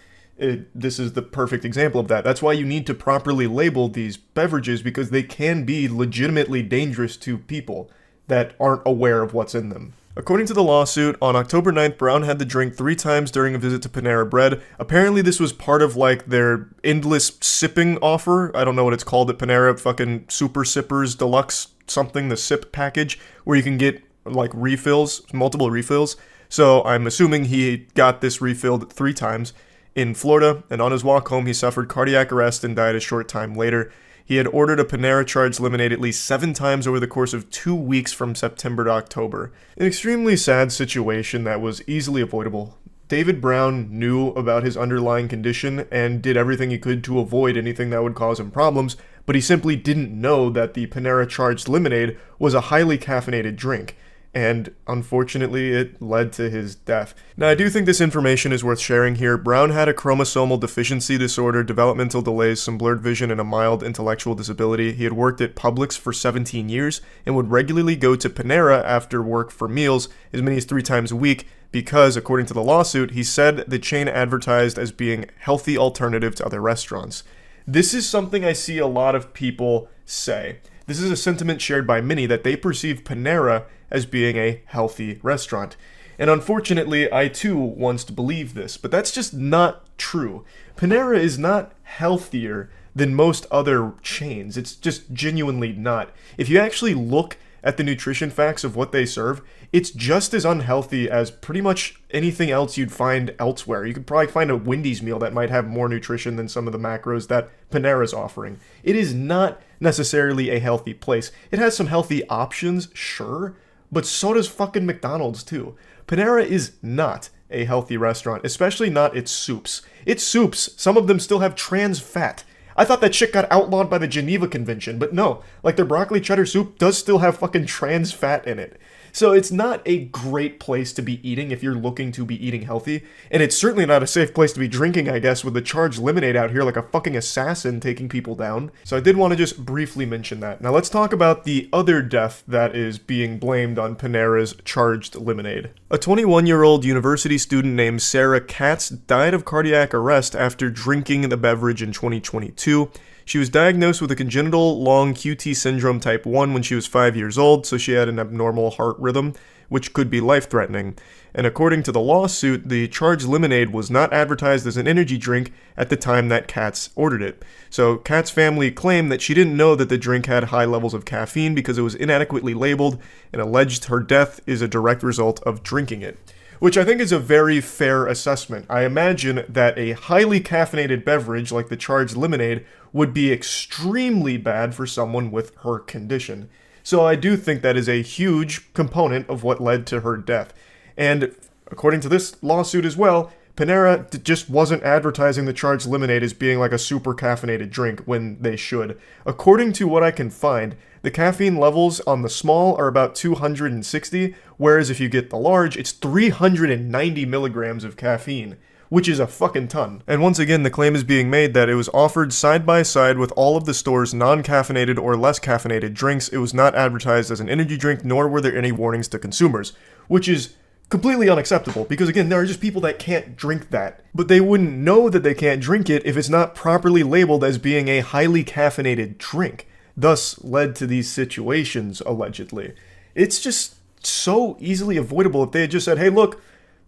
This is the perfect example of that. That's why you need to properly label these beverages, because they can be legitimately dangerous to people that aren't aware of what's in them. According to the lawsuit, on October 9th, Brown had the drink 3 times during a visit to Panera Bread. Apparently this was part of like their endless sipping offer. I don't know what it's called at Panera, fucking Super Sippers Deluxe something, the sip package, where you can get like refills, multiple refills. So I'm assuming he got this refilled 3 times in Florida, and on his walk home he suffered cardiac arrest and died a short time later. He had ordered a Panera charged lemonade at least 7 times over the course of 2 weeks from September to October. An extremely sad situation that was easily avoidable. David Brown knew about his underlying condition and did everything he could to avoid anything that would cause him problems, but he simply didn't know that the Panera charged lemonade was a highly caffeinated drink. And unfortunately, it led to his death. Now, I do think this information is worth sharing here. Brown had a chromosomal deficiency disorder, developmental delays, some blurred vision, and a mild intellectual disability. He had worked at Publix for 17 years and would regularly go to Panera after work for meals as many as 3 times a week because, according to the lawsuit, he said the chain advertised as being a healthy alternative to other restaurants. This is something I see a lot of people say. This is a sentiment shared by many that they perceive Panera as being a healthy restaurant. And unfortunately, I too once believed this, but that's just not true. Panera is not healthier than most other chains. It's just genuinely not. If you actually look at the nutrition facts of what they serve, it's just as unhealthy as pretty much anything else you'd find elsewhere. You could probably find a Wendy's meal that might have more nutrition than some of the macros that Panera's offering. It is not necessarily a healthy place. It has some healthy options, sure, but so does fucking McDonald's too. Panera is not a healthy restaurant, especially not its soups. Its soups, some of them still have trans fat. I thought that shit got outlawed by the Geneva Convention, but no, like their broccoli cheddar soup does still have fucking trans fat in it. So it's not a great place to be eating if you're looking to be eating healthy, and it's certainly not a safe place to be drinking, I guess, with the charged lemonade out here like a fucking assassin taking people down. So I did want to just briefly mention that. Now let's talk about the other death that is being blamed on Panera's charged lemonade. A 21-year-old university student named Sarah Katz died of cardiac arrest after drinking the beverage in 2022. She was diagnosed with a congenital long QT syndrome type 1 when she was 5 years old, so she had an abnormal heart rhythm, which could be life-threatening. And according to the lawsuit, the charged lemonade was not advertised as an energy drink at the time that Katz ordered it. So Katz's family claimed that she didn't know that the drink had high levels of caffeine because it was inadequately labeled, and alleged her death is a direct result of drinking it. Which I think is a very fair assessment. I imagine that a highly caffeinated beverage like the charged lemonade would be extremely bad for someone with her condition. So I do think that is a huge component of what led to her death. And according to this lawsuit as well, Panera just wasn't advertising the charged lemonade as being like a super caffeinated drink when they should. According to what I can find, the caffeine levels on the small are about 260, whereas if you get the large, it's 390 milligrams of caffeine, which is a fucking ton. And once again, the claim is being made that it was offered side by side with all of the store's non-caffeinated or less caffeinated drinks. It was not advertised as an energy drink, nor were there any warnings to consumers, which is completely unacceptable, because again, there are just people that can't drink that. But they wouldn't know that they can't drink it if it's not properly labeled as being a highly caffeinated drink, thus led to these situations, allegedly. It's just so easily avoidable if they had just said, hey look,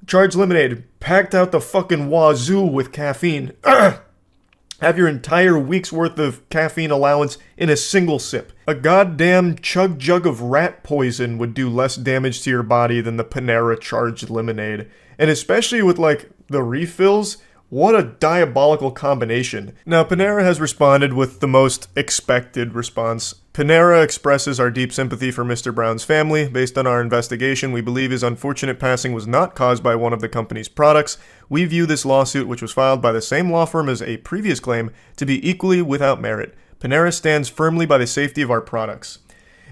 charged lemonade, packed out the fucking wazoo with caffeine. Have your entire week's worth of caffeine allowance in a single sip. A goddamn chug jug of rat poison would do less damage to your body than the Panera charged lemonade. And especially with like the refills, what a diabolical combination. Now, Panera has responded with the most expected response. Panera expresses our deep sympathy for Mr. Brown's family. Based on our investigation, we believe his unfortunate passing was not caused by one of the company's products. We view this lawsuit, which was filed by the same law firm as a previous claim, to be equally without merit. Panera stands firmly by the safety of our products.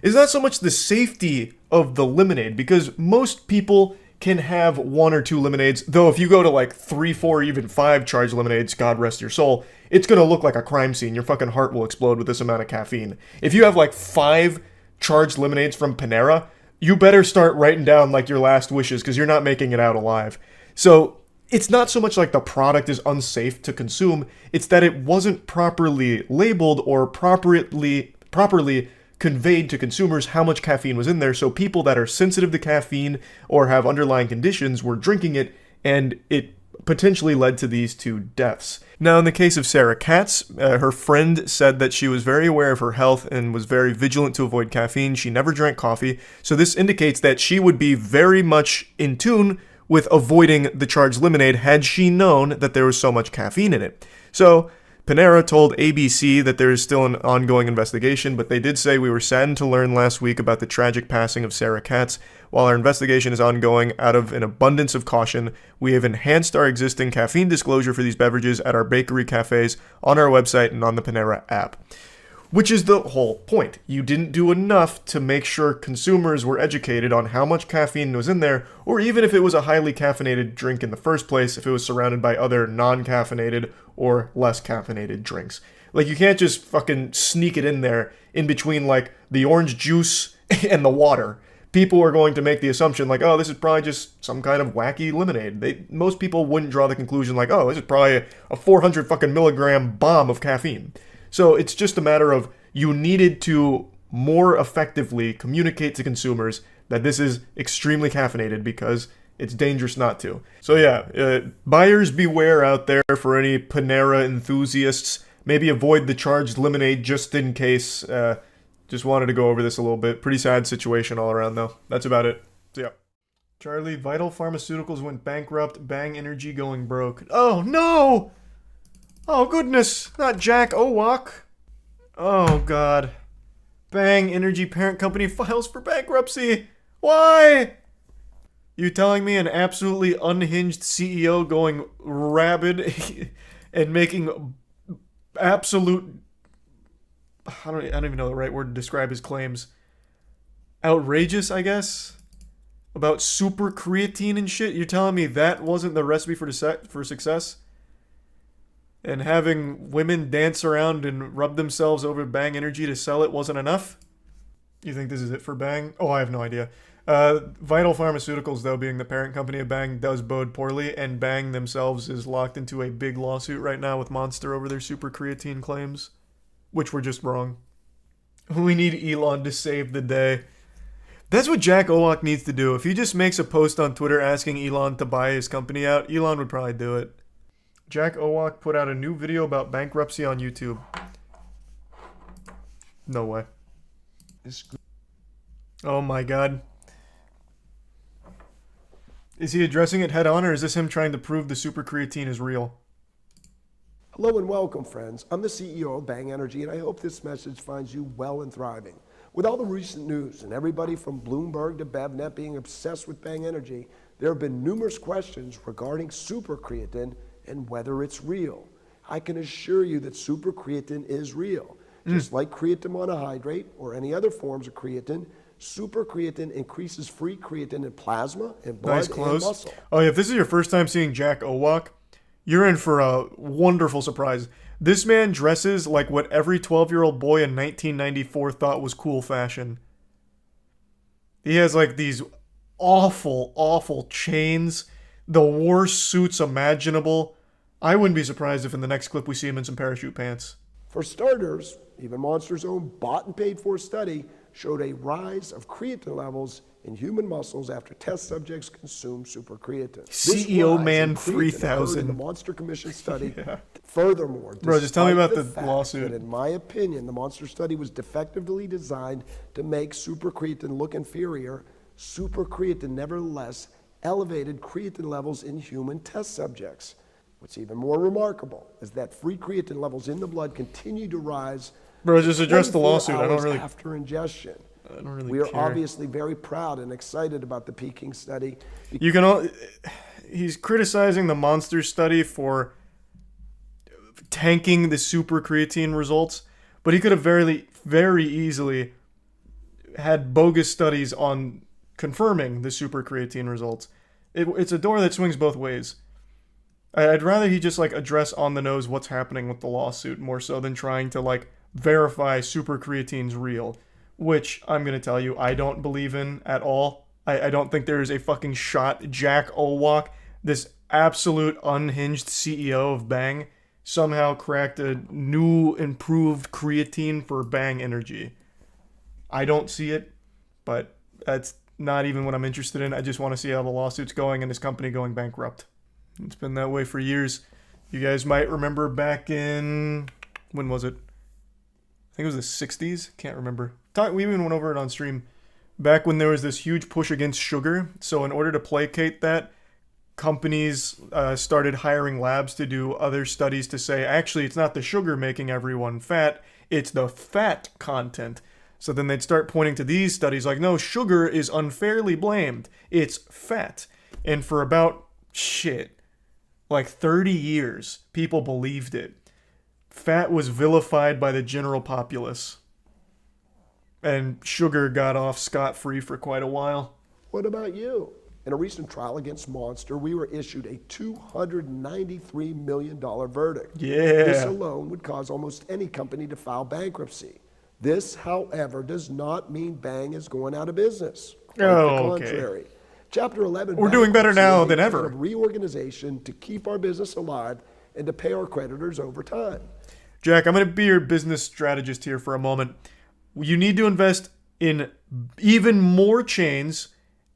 It's not so much the safety of the lemonade, because most people can have 1 or 2 lemonades, though if you go to like 3, 4, even 5 charged lemonades, God rest your soul, it's gonna look like a crime scene. Your fucking heart will explode with this amount of caffeine. If you have like 5 charged lemonades from Panera, you better start writing down like your last wishes, because you're not making it out alive. So it's not so much like the product is unsafe to consume, it's that it wasn't properly labeled or properly conveyed to consumers how much caffeine was in there, so people that are sensitive to caffeine or have underlying conditions were drinking it, and it potentially led to these 2 deaths. Now, in the case of Sarah Katz, her friend said that she was very aware of her health and was very vigilant to avoid caffeine. She never drank coffee, so this indicates that she would be very much in tune with avoiding the charged lemonade had she known that there was so much caffeine in it. So Panera told ABC that there is still an ongoing investigation, but they did say, we were saddened to learn last week about the tragic passing of Sarah Katz. While our investigation is ongoing, out of an abundance of caution, we have enhanced our existing caffeine disclosure for these beverages at our bakery cafes, on our website, and on the Panera app. Which is the whole point. You didn't do enough to make sure consumers were educated on how much caffeine was in there, or even if it was a highly caffeinated drink in the first place, if it was surrounded by other non-caffeinated or less caffeinated drinks. Like, you can't just fucking sneak it in there in between, like, the orange juice and the water. People are going to make the assumption, like, oh, this is probably just some kind of wacky lemonade. Most people wouldn't draw the conclusion, like, oh, this is probably a 400 fucking milligram bomb of caffeine. So it's just a matter of, you needed to more effectively communicate to consumers that this is extremely caffeinated, because it's dangerous not to. So yeah, buyers beware out there for any Panera enthusiasts. Maybe avoid the charged lemonade just in case. Just wanted to go over this a little bit. Pretty sad situation all around, though. That's about it. So yeah. Charlie, Vital Pharmaceuticals went bankrupt. Bang Energy going broke. Oh no! Oh goodness, not Jack Owak. Oh god. Bang Energy parent company files for bankruptcy. Why? You telling me an absolutely unhinged CEO going rabid and making absolute... I don't even know the right word to describe his claims. Outrageous, I guess? About super creatine and shit? You're telling me that wasn't the recipe for success? And having women dance around and rub themselves over Bang Energy to sell it wasn't enough? You think this is it for Bang? Oh, I have no idea. Vital Pharmaceuticals, though, being the parent company of Bang, does bode poorly, and Bang themselves is locked into a big lawsuit right now with Monster over their super creatine claims, which were just wrong. We need Elon to save the day. That's what Jack Owak needs to do. If he just makes a post on Twitter asking Elon to buy his company out, Elon would probably do it. Jack Owak put out a new video about bankruptcy on YouTube. No way. Oh my god. Is he addressing it head on, or is this him trying to prove the super creatine is real? Hello and welcome, friends. I'm the CEO of Bang Energy, and I hope this message finds you well and thriving. With all the recent news and everybody from Bloomberg to BevNet being obsessed with Bang Energy, there have been numerous questions regarding super creatine and whether it's real. I can assure you that super creatine is real. Just like creatine monohydrate or any other forms of creatine, super creatine increases free creatine in plasma and blood and muscle. Oh yeah, if this is your first time seeing Jack Owak, you're in for a wonderful surprise. This man dresses like what every 12-year-old boy in 1994 thought was cool fashion. He has like these awful, awful chains, the worst suits imaginable. I wouldn't be surprised if in the next clip we see him in some parachute pants. For starters, even Monster's own bought and paid for study showed a rise of creatine levels in human muscles after test subjects consumed super creatine. CEO Man 3000 in the Monster Commission study. Yeah. Furthermore, bro, just tell me about the fact lawsuit. That in my opinion, the Monster study was defectively designed to make super creatine look inferior. Super creatine nevertheless elevated creatine levels in human test subjects. What's even more remarkable is that free creatine levels in the blood continue to rise. Bro, just address the lawsuit. I don't really. After ingestion. I don't really We are care. obviously very proud and excited about the Peking study. You can all. He's criticizing the Monster study for tanking the super creatine results, but he could have very easily had bogus studies on confirming the super creatine results. It's a door that swings both ways. I'd rather he just like address on the nose what's happening with the lawsuit more so than trying to like verify super creatine's real, which I'm gonna tell you I don't believe in at all. I don't think there is a fucking shot Jack Owalk, this absolute unhinged CEO of Bang, somehow cracked a new improved creatine for Bang Energy. I don't see it, but that's not even what I'm interested in. I just want to see how the lawsuit's going and his company going bankrupt. It's been that way for years. You guys might remember back in... when was it? I think it was the 60s. Can't remember. We even went over it on stream. Back when there was this huge push against sugar. So in order to placate that, companies started hiring labs to do other studies to say, actually, it's not the sugar making everyone fat, it's the fat content. So then they'd start pointing to these studies like, no, sugar is unfairly blamed. It's fat. And for about, like 30 years, people believed it. Fat was vilified by the general populace. And sugar got off scot-free for quite a while. What about you? In a recent trial against Monster, we were issued a $293 million verdict. Yeah. This alone would cause almost any company to file bankruptcy. This, however, does not mean Bang is going out of business. Quite the contrary. Chapter 11. We're doing better now than ever. Reorganization to keep our business alive and to pay our creditors over time. Jack, I'm going to be your business strategist here for a moment. You need to invest in even more chains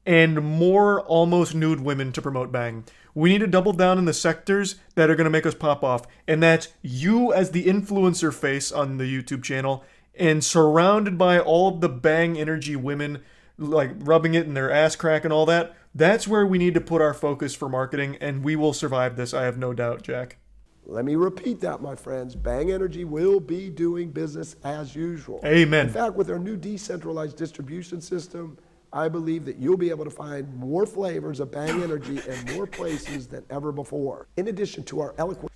and more almost nude women to promote Bang. We need to double down in the sectors that are going to make us pop off. And that's you as the influencer face on the YouTube channel and surrounded by all of the Bang Energy women like rubbing it in their ass crack and all that. That's where we need to put our focus for marketing, and we will survive this, I have no doubt, Jack. Let me repeat that, my friends. Bang Energy will be doing business as usual. Amen. In fact, with our new decentralized distribution system, I believe that you'll be able to find more flavors of Bang Energy in more places than ever before. In addition to our eloquent...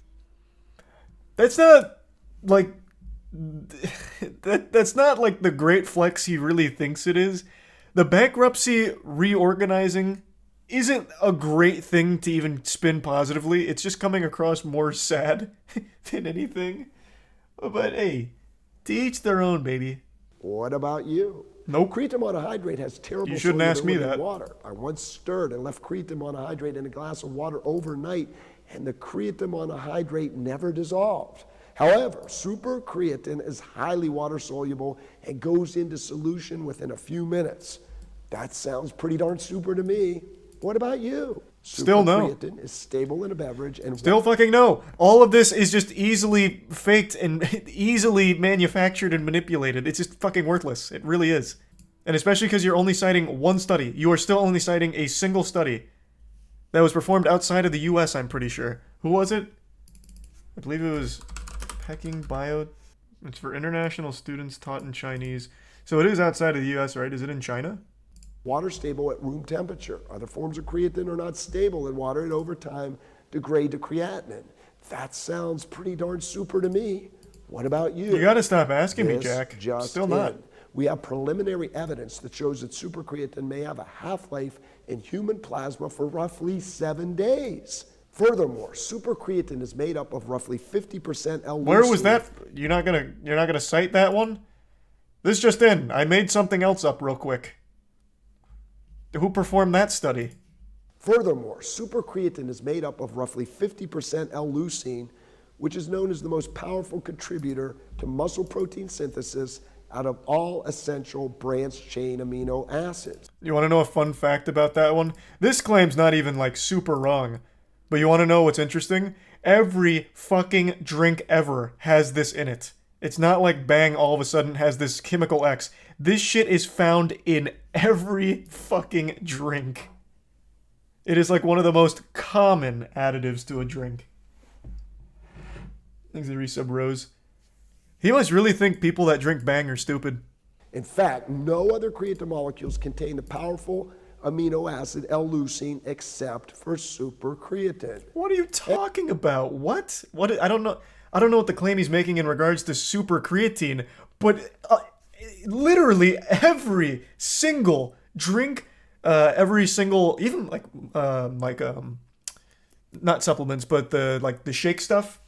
That's not, like... that's not, like, the great flex he really thinks it is. The bankruptcy reorganizing isn't a great thing to even spin positively. It's just coming across more sad than anything. But hey, to each their own, baby. What about you? Nope. Creatine monohydrate has terrible You shouldn't ask me solubility that. in water. I once stirred and left creatine monohydrate in a glass of water overnight, and the creatine monohydrate never dissolved. However, super creatine is highly water soluble and goes into solution within a few minutes. That sounds pretty darn super to me. What about you? Still no. Super creatine is stable in a beverage and Still fucking no. All of this is just easily faked and easily manufactured and manipulated. It's just fucking worthless. It really is. And especially because you're only citing one study. You are still only citing a single study that was performed outside of the US, I'm pretty sure. Who was it? I believe it was Peking Bio. It's for international students taught in Chinese. So it is outside of the US, right? Is it in China? Water stable at room temperature. Other forms of creatine are not stable in water and over time degrade to creatinine. That sounds pretty darn super to me. What about you? You gotta stop asking me, This Jack. just Still not. in. We have preliminary evidence that shows that super creatine may have a half-life in human plasma for roughly 7 days. Furthermore, super creatine is made up of roughly 50% L-leucine. Where was that? You're not gonna cite that one? This just in. I made something else up real quick. Who performed that study? Furthermore, super creatine is made up of roughly 50% L-leucine, which is known as the most powerful contributor to muscle protein synthesis out of all essential branched-chain amino acids. You want to know a fun fact about that one? This claim's not even like super wrong. But you want to know what's interesting? Every fucking drink ever has this in it. It's not like Bang all of a sudden has this chemical X. This shit is found in every fucking drink. It is like one of the most common additives to a drink. Thanks to Resub Rose. He must really think people that drink Bang are stupid. In fact, no other creatine molecules contain the powerful amino acid L-leucine except for super creatine. What are you talking about? What? I don't know what the claim he's making in regards to super creatine, but literally every single drink every single, even not supplements, but the shake stuff,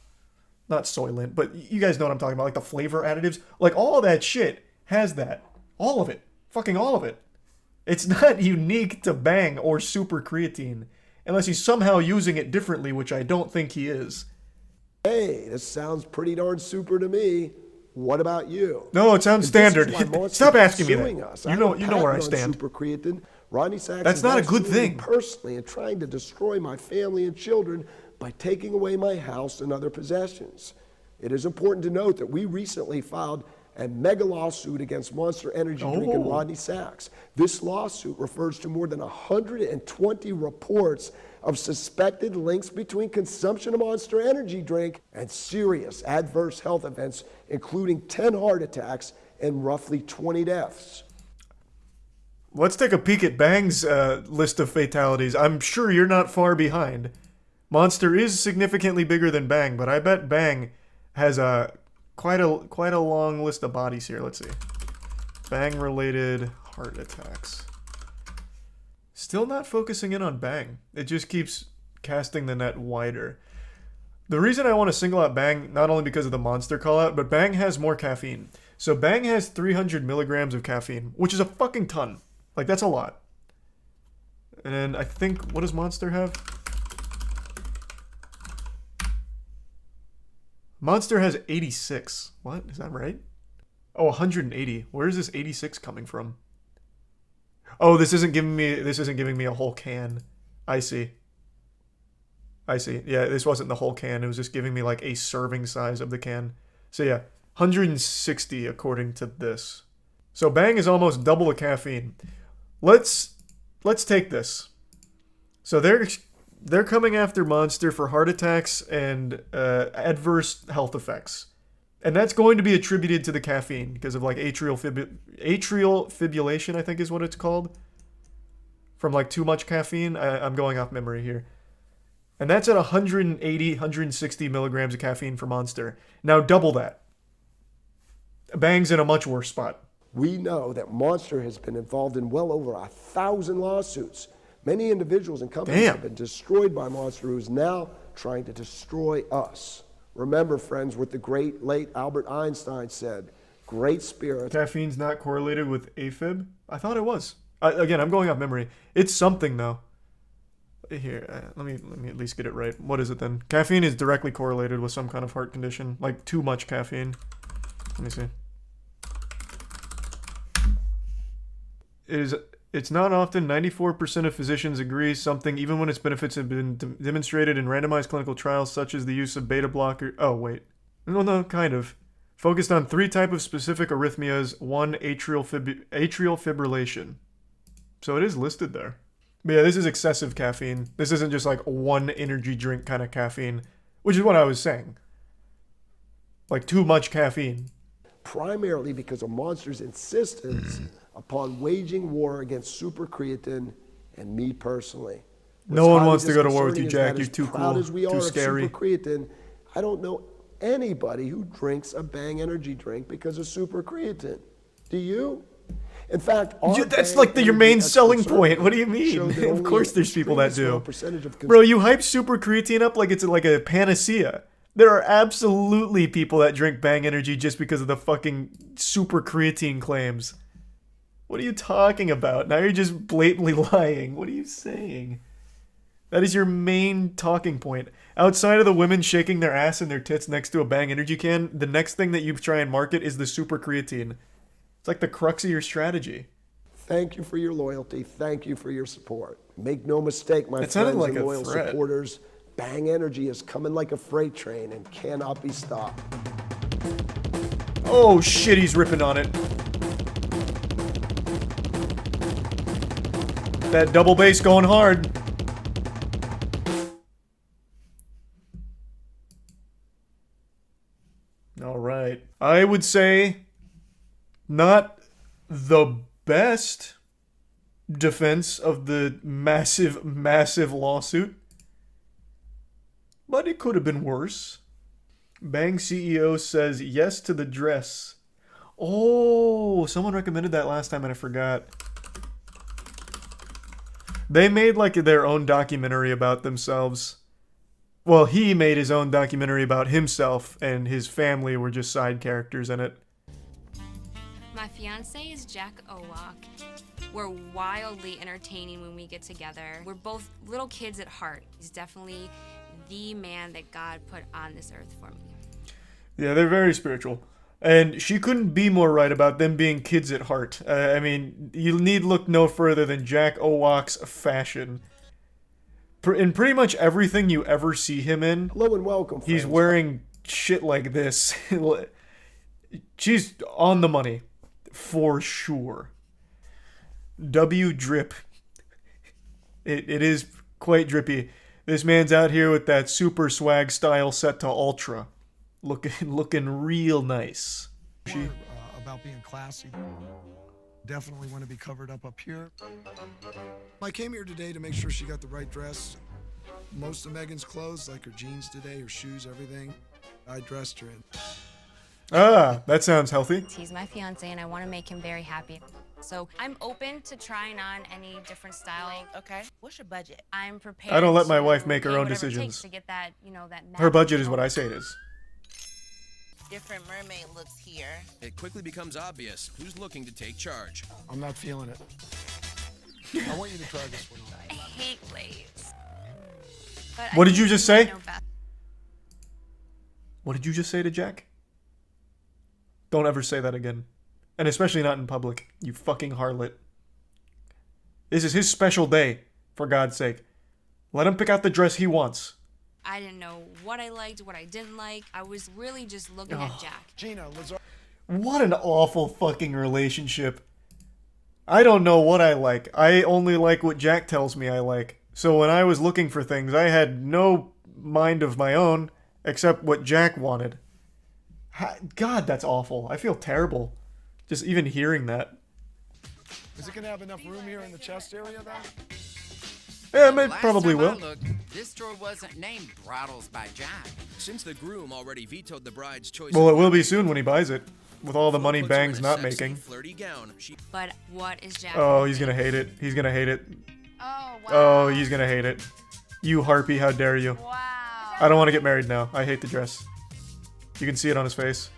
not Soylent, but you guys know what I'm talking about, like the flavor additives, like all of that shit has that. All of it. Fucking all of it. It's not unique to Bang or super creatine, unless he's somehow using it differently, which I don't think he is. Hey, this sounds pretty darn super to me. What about you? No, it sounds standard. Stop asking me that. Us. You know where I stand. Super creatine. Rodney Sachs That's not a good suing me thing. Personally, and trying to destroy my family and children by taking away my house and other possessions. It is important to note that we recently filed a mega lawsuit against Monster Energy Drink and Rodney Sachs. This lawsuit refers to more than 120 reports of suspected links between consumption of Monster Energy Drink and serious adverse health events, including 10 heart attacks and roughly 20 deaths. Let's take a peek at Bang's list of fatalities. I'm sure you're not far behind. Monster is significantly bigger than Bang, but I bet Bang has quite a long list of bodies here. Let's see. Bang-related heart attacks. Still not focusing in on Bang. It just keeps casting the net wider. The reason I want to single out Bang, not only because of the Monster call-out, but Bang has more caffeine. So Bang has 300 milligrams of caffeine, which is a fucking ton. Like, that's a lot. And then I think, what does Monster have? Monster has 86. What? Is that right? Oh, 180. Where is this 86 coming from? Oh, this isn't giving me a whole can. I see. Yeah, this wasn't the whole can. It was just giving me like a serving size of the can. So yeah, 160 according to this. So Bang is almost double the caffeine. Let's take this. So they're coming after Monster for heart attacks and adverse health effects. And that's going to be attributed to the caffeine because of like atrial fibrillation, I think is what it's called. From like too much caffeine. I'm going off memory here. And that's at 180, 160 milligrams of caffeine for Monster. Now double that. Bang's in a much worse spot. We know that Monster has been involved in well over 1,000 lawsuits. Many individuals and companies have been destroyed by Monster, who's now trying to destroy us. Remember, friends, what the great late Albert Einstein said, great spirit. Caffeine's not correlated with AFib? I thought it was. Again, I'm going off memory. It's something, though. Here, let me at least get it right. What is it, then? Caffeine is directly correlated with some kind of heart condition, like too much caffeine. Let me see. It's not often. 94% of physicians agree something, even when its benefits have been demonstrated in randomized clinical trials, such as the use of beta blocker. Oh, wait. No, kind of. Focused on 3 types of specific arrhythmias, 1 atrial fibrillation. So it is listed there. But yeah, this is excessive caffeine. This isn't just like one energy drink kind of caffeine, which is what I was saying. Like too much caffeine. Primarily because of Monster's insistence upon waging war against super creatine and me personally. No one wants to go to war with you, Jack. You're too cool, as we are too of scary. Super creatine, I don't know anybody who drinks a Bang energy drink because of super creatine. Do you? In fact, that's like your main selling point. What do you mean? Of course there's people that do. Bro, you hype super creatine up like it's like a panacea. There are absolutely people that drink Bang energy just because of the fucking super creatine claims. What are you talking about? Now you're just blatantly lying. What are you saying? That is your main talking point. Outside of the women shaking their ass and their tits next to a Bang energy can, the next thing that you try and market is the super creatine. It's like the crux of your strategy. Thank you for your loyalty. Thank you for your support. Make no mistake, my friends and loyal supporters, Bang energy is coming like a freight train and cannot be stopped. Oh shit, he's ripping on it. That double bass going hard. All right. I would say not the best defense of the massive, massive lawsuit, but it could have been worse. Bang CEO says yes to the dress. Oh, someone recommended that last time and I forgot. They made like their own documentary about themselves. Well, he made his own documentary about himself, and his family were just side characters in it. My fiance is Jack Owak. We're wildly entertaining when we get together. We're both little kids at heart. He's definitely the man that God put on this earth for me. Yeah, they're very spiritual. And she couldn't be more right about them being kids at heart. I mean, you need look no further than Jack Owak's fashion. In pretty much everything you ever see him in, hello and welcome, he's friends. wearing shit like this. She's on the money, for sure. W drip. It is quite drippy. This man's out here with that super swag style set to ultra. Looking real nice. About being classy. Definitely want to be covered up here. I came here today to make sure she got the right dress. Most of Megan's clothes, like her jeans today, her shoes, everything, I dressed her in. Ah, that sounds healthy. He's my fiance and I want to make him very happy. So I'm open to trying on any different style. Okay. What's your budget? I'm prepared. I don't let my to wife make her pay own whatever it decisions. takes to get that, you know, that Her budget is what I say it is. Different mermaid looks here. It quickly becomes obvious who's looking to take charge. I'm not feeling it. I want you to try this one on. I hate lace. What did you just say? What did you just say to Jack? Don't ever say that again. And especially not in public, you fucking harlot. This is his special day, for God's sake. Let him pick out the dress he wants. I didn't know what I liked, what I didn't like. I was really just looking at Jack. Gina, What an awful fucking relationship. I don't know what I like. I only like what Jack tells me I like. So when I was looking for things, I had no mind of my own except what Jack wanted. God, that's awful. I feel terrible. Just even hearing that. Is it going to have enough room here in the chest area, though? Yeah, it probably will. This store wasn't named Bridals by Jack. Since the groom already vetoed the bride's choice. Well, it will be soon when he buys it. With all the money Bang's not making. But what is Jack? Oh, he's gonna hate it. He's gonna hate it. Oh, wow. Oh, he's gonna hate it. You harpy, how dare you. Wow. I don't want to get married now. I hate the dress. You can see it on his face.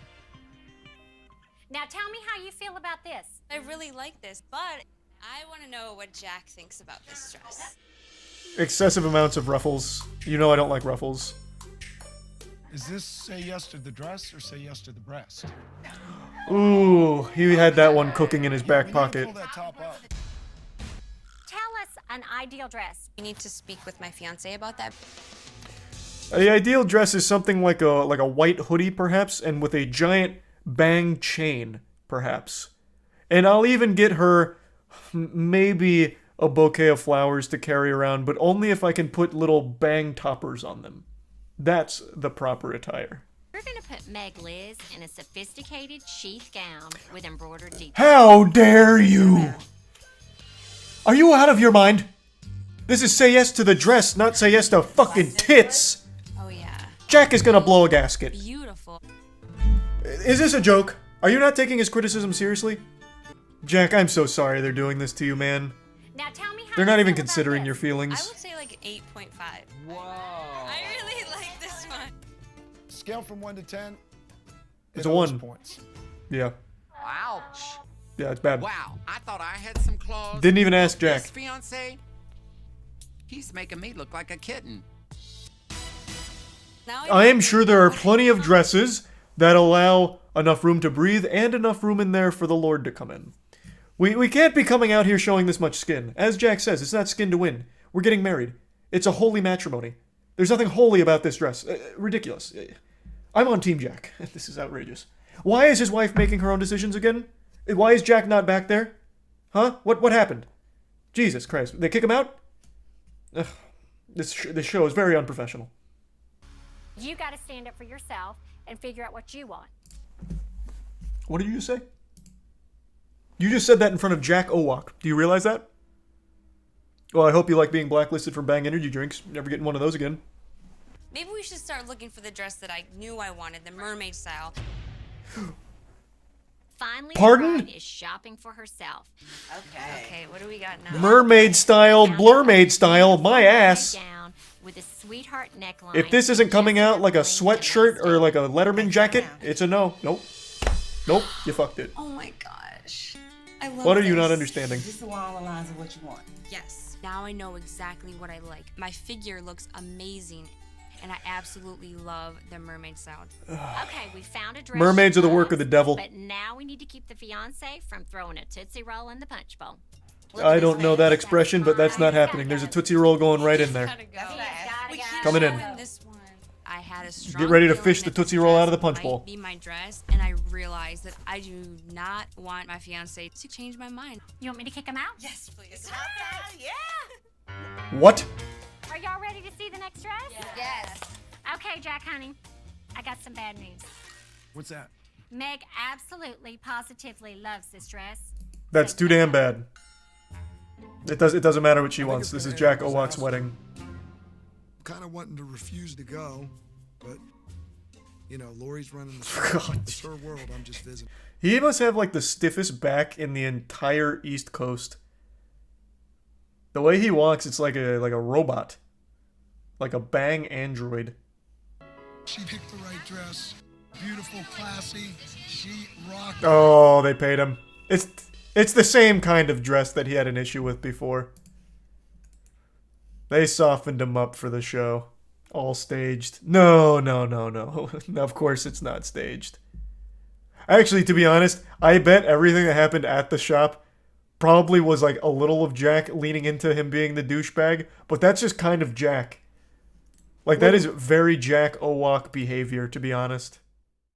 Now tell me how you feel about this. I really like this, but I want to know what Jack thinks about this dress. Excessive amounts of ruffles. You know I don't like ruffles. Is this say yes to the dress or say yes to the breast? Ooh, he had that one cooking in his back pocket. Tell us an ideal dress. We need to speak with my fiance about that. The ideal dress is something like a white hoodie, perhaps, and with a giant Bang chain, perhaps. And I'll even get her maybe a bouquet of flowers to carry around, but only if I can put little Bang toppers on them. That's the proper attire. We're going to put Meg Liz in a sophisticated sheath gown with embroidered details. How dare you! Are you out of your mind? This is say yes to the dress, not say yes to fucking tits! Oh yeah. Jack is gonna blow a gasket. Beautiful. Is this a joke? Are you not taking his criticism seriously? Jack, I'm so sorry they're doing this to you, man. Now tell me how They're not even considering your feelings. I would say like 8.5. Whoa. I really like this one. Scale from 1 to 10. It's a 1. Points. Yeah. Ouch. Yeah, it's bad. Wow, I thought I had some claws. Didn't even ask Jack. This fiance, he's making me look like a kitten. I am sure there are plenty of dresses that allow enough room to breathe and enough room in there for the Lord to come in. We can't be coming out here showing this much skin. As Jack says, it's not skin to win. We're getting married. It's a holy matrimony. There's nothing holy about this dress. Ridiculous. I'm on Team Jack. This is outrageous. Why is his wife making her own decisions again? Why is Jack not back there? Huh? What happened? Jesus Christ. They kick him out? Ugh. This show is very unprofessional. You got to stand up for yourself and figure out what you want. What did you just say? You just said that in front of Jack Owak. Do you realize that? Well, I hope you like being blacklisted for Bang energy drinks. Never getting one of those again. Maybe we should start looking for the dress that I knew I wanted, the mermaid style. finally Pardon? tried is shopping for herself. Okay, what do we got now? Mermaid style, blurmaid style, my ass. Gown with a sweetheart neckline. If this isn't coming out like a sweatshirt or like a Letterman jacket, it's a no. Nope. Nope, you fucked it. Oh my gosh. I love What are you not understanding? This along the lines of what you want. Yes. Now I know exactly what I like. My figure looks amazing. And I absolutely love the mermaid style. Okay, we found a dress. Mermaids are the work of the devil. But now we need to keep the fiance from throwing a Tootsie Roll in the punch bowl. I don't know that expression, but that's not happening. There's a Tootsie Roll going right in there. Coming in. I had a strong Get ready to feeling fish the that Tootsie Roll out of the dress punch bowl. might be my dress, and I realized that I do not want my fiance to change my mind. You want me to kick him out? Yes, please. Yeah. What? Are y'all ready to see the next dress? Yes. Okay, Jack, honey. I got some bad news. What's that? Meg absolutely, positively loves this dress. That's too damn bad. It doesn't matter what she wants. This is Jack Owak's wedding. I'm kind of wanting to refuse to go, but, you know, Lori's running the show. God. It's her world. I'm just visiting. He must have like the stiffest back in the entire East Coast. The way he walks, it's like a robot. Like a bang android. She picked the right dress. Beautiful, classy. She rocked. Oh, they paid him. It's the same kind of dress that he had an issue with before. They softened him up for the show. All staged. No. Of course it's not staged. Actually, to be honest, I bet everything that happened at the shop probably was like a little of Jack leaning into him being the douchebag, but that's just kind of Jack. Like, that is very Jack Owak behavior, to be honest.